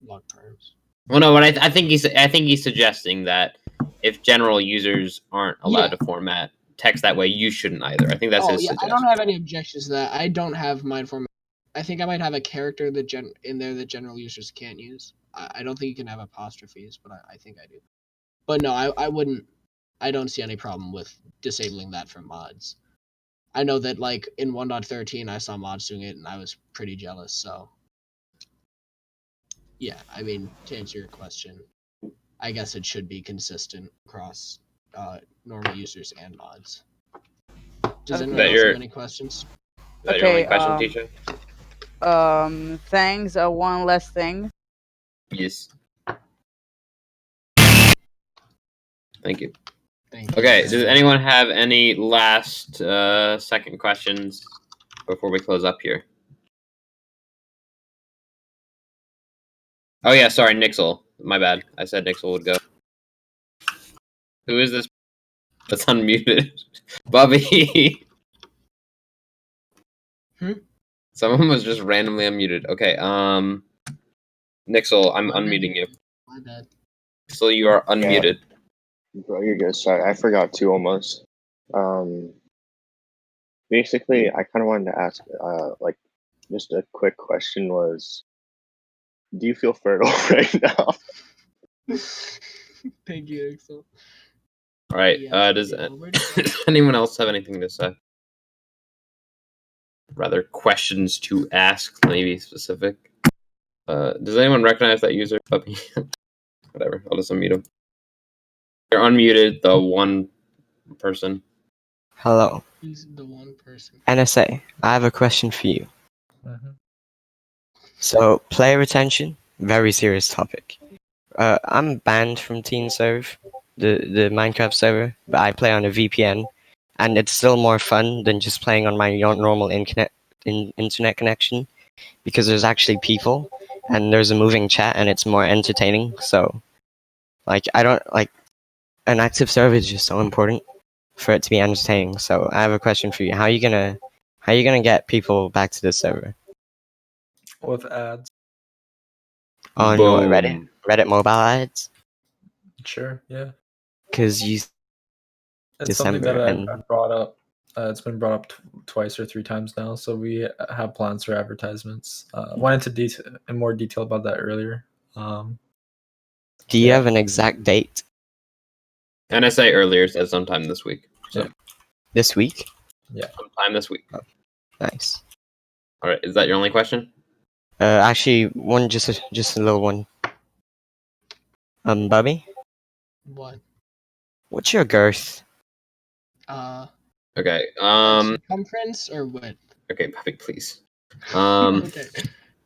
log perms. Well, no, what I think he's suggesting that if general users aren't allowed to format text that way, you shouldn't either. I think that's his suggestion. I don't have any objections to that. I don't have mine format. I think I might have a character that in there that general users can't use. I don't think you can have apostrophes, but I think I do. But no, I wouldn't. I don't see any problem with disabling that for mods. I know that like in 1.13 I saw mods doing it and I was pretty jealous, so yeah, I mean, to answer your question, I guess it should be consistent across normal users and mods. Does anyone else have any questions? Is that your only question, Tisha? Thanks. One last thing. Yes. Thank you. Thank Okay, you. does anyone have any last second questions before we close up here? Oh yeah, sorry, Nixel. My bad. I said Nixel would go. Who is this that's unmuted? Bubby. Someone was just randomly unmuted. Okay, Nixel, I'm unmuting you. My bad. So you are unmuted. Bro, you're good. Sorry, I forgot to almost. Basically, I kind of wanted to ask, like, just a quick question was, do you feel fertile right now? Thank you, Axel. All right. Does anyone else have anything to say? Rather, questions to ask, maybe specific. Does anyone recognize that user? Whatever. I'll just unmute him. You're unmuted. The one person. Hello. He's the one person. NSA, I have a question for you. So, player retention, very serious topic. I'm banned from Teen Serve, the Minecraft server, but I play on a VPN, and it's still more fun than just playing on my normal internet connection, because there's actually people, and there's a moving chat, and it's more entertaining. So, like, I don't like an active server is just so important for it to be entertaining. So, I have a question for you. How are you gonna get people back to the server? with ads. On what, Reddit? Reddit mobile ads? Sure, yeah. Because you It's something December that and I've brought up. It's been brought up twice or 3 times now, so we have plans for advertisements. Went into in more detail about that earlier. do you have an exact date? NSA earlier said sometime this week. So This week? Yeah. sometime this week. Nice. All right. Is that your only question? Actually, one just a little one. Bobby, What? what's your girth? Okay. Circumference or width? Okay, Bobby, please. Okay. All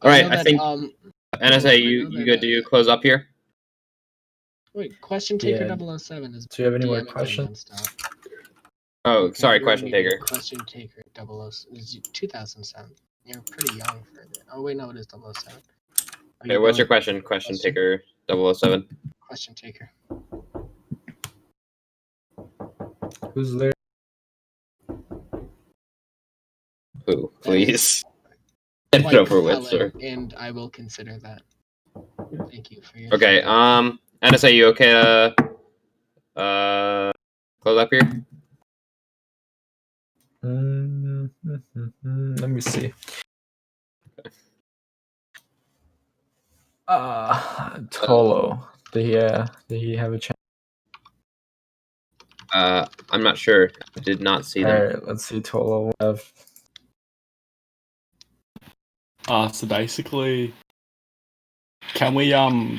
right. know I that, think NSA, I you know you that, good to close up here? Wait, question taker Yeah. 007 is. Do you have any more DMing me questions? nonstop. Oh, Okay, sorry, you're question muted. taker. Question taker 007 is 2007. You're pretty young for it. Oh wait, no, it is 007. Are Okay, you what's your going question? Question taker 007. question taker? Who's there? Who, That is please? Get it quite over with, sir. compelling, and I will consider that. Thank you for your. Okay, NSA, you okay to close up here? Let me see. Tolo. Did he have a chance? I'm not sure. I did not see them. Alright, let's see Tolo. We have So basically, can we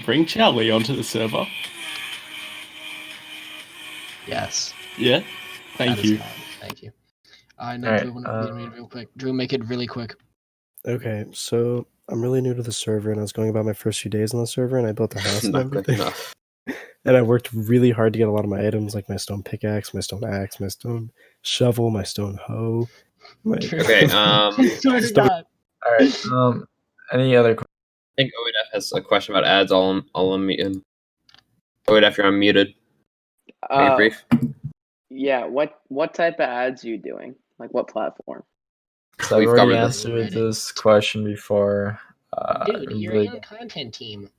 bring Charlie onto the server? Yes. Yeah. Thank you. Thank you. I know Alright, Drew wanted to be real quick. Drew, make it really quick. Okay, so I'm really new to the server, and I was going about my first few days on the server, and I built a house and Not good everything. enough. And I worked really hard to get a lot of my items, like my stone pickaxe, my stone axe, my stone shovel, my stone hoe. Okay, Swear to God. Alright, any other questions? I think OEDF has a question about ads. I'll unmute him. OEDF, you're unmuted. Make it brief. Yeah, what type of ads are you doing? Like what platform? So I've We've already covered this. answered this question before. Dude, you're really in content team.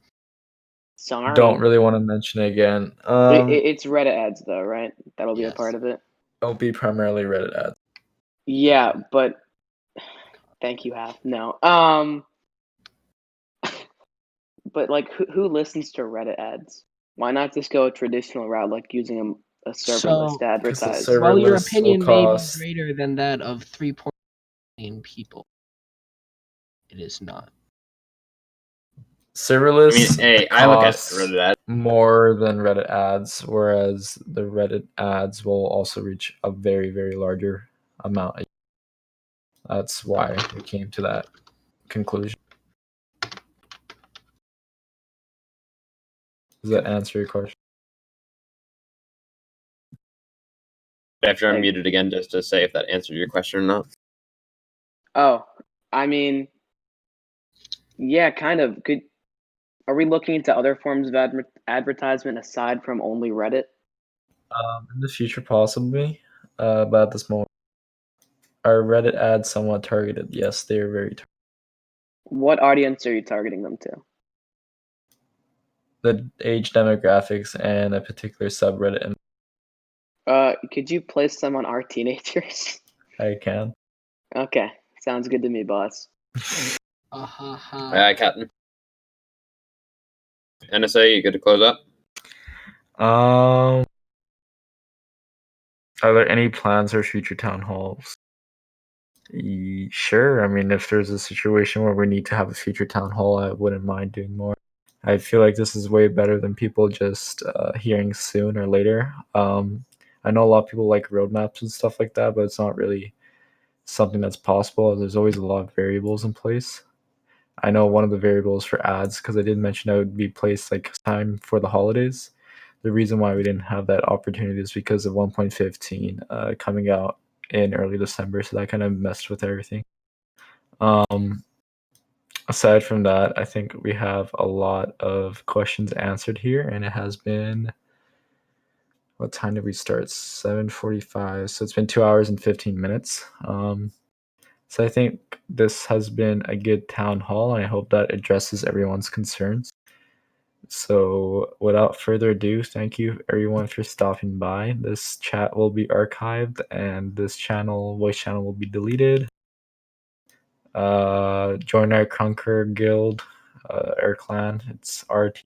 Sorry. don't really want to mention it again. It's Reddit ads though, right? That'll be a part of it. It'll be primarily Reddit ads. Yeah, but thank you, Half. No. But like who listens to Reddit ads? Why not just go a traditional route like using a serverless to advertise? Well, your Serverless opinion will may be cost- greater than that of 3.9 million people. It is not. Serverless I mean, hey, I look at costs Reddit ads. more than Reddit ads, whereas the Reddit ads will also reach a very, very larger amount. That's why we came to that conclusion. Does that answer your question? After I'm muted again, just to say if that answered your question or not. Oh, I mean, yeah, kind of. Are we looking into other forms of advertisement aside from only Reddit? In the future, possibly, but at this moment, are Reddit ads somewhat targeted? Yes, they are very targeted. What audience are you targeting them to? The age demographics and a particular subreddit. And Could you place them on our teenagers? I can. Okay, sounds good to me, boss. Alright, Captain. NSA, you good to close up? Are there any plans for future town halls? Sure. I mean, if there's a situation where we need to have a future town hall, I wouldn't mind doing more. I feel like this is way better than people just hearing soon or later. I know a lot of people like roadmaps and stuff like that, but it's not really something that's possible. There's always a lot of variables in place. I know one of the variables for ads, because I did mention that would be placed like time for the holidays. The reason why we didn't have that opportunity is because of 1.15 coming out in early December, so that kind of messed with everything. Aside from that, I think we have a lot of questions answered here, and it has been, what time did we start? 7:45, so it's been 2 hours and 15 minutes. So I think this has been a good town hall, and I hope that addresses everyone's concerns. So without further ado, thank you everyone for stopping by. This chat will be archived, and this voice channel will be deleted. Join our Conquer Guild, our clan. It's RT.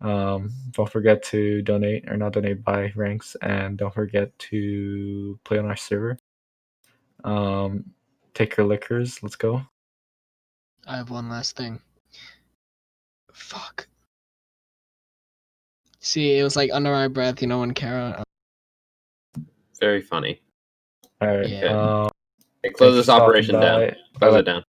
Don't forget to donate, or not donate, buy ranks, and don't forget to play on our server. Take your liquors. Let's go. I have one last thing. Fuck. See, it was like under my breath, when Kara. Very funny. All right. Yeah. Okay, close thanks this for stopping operation down. by. Close Bye-bye. it down.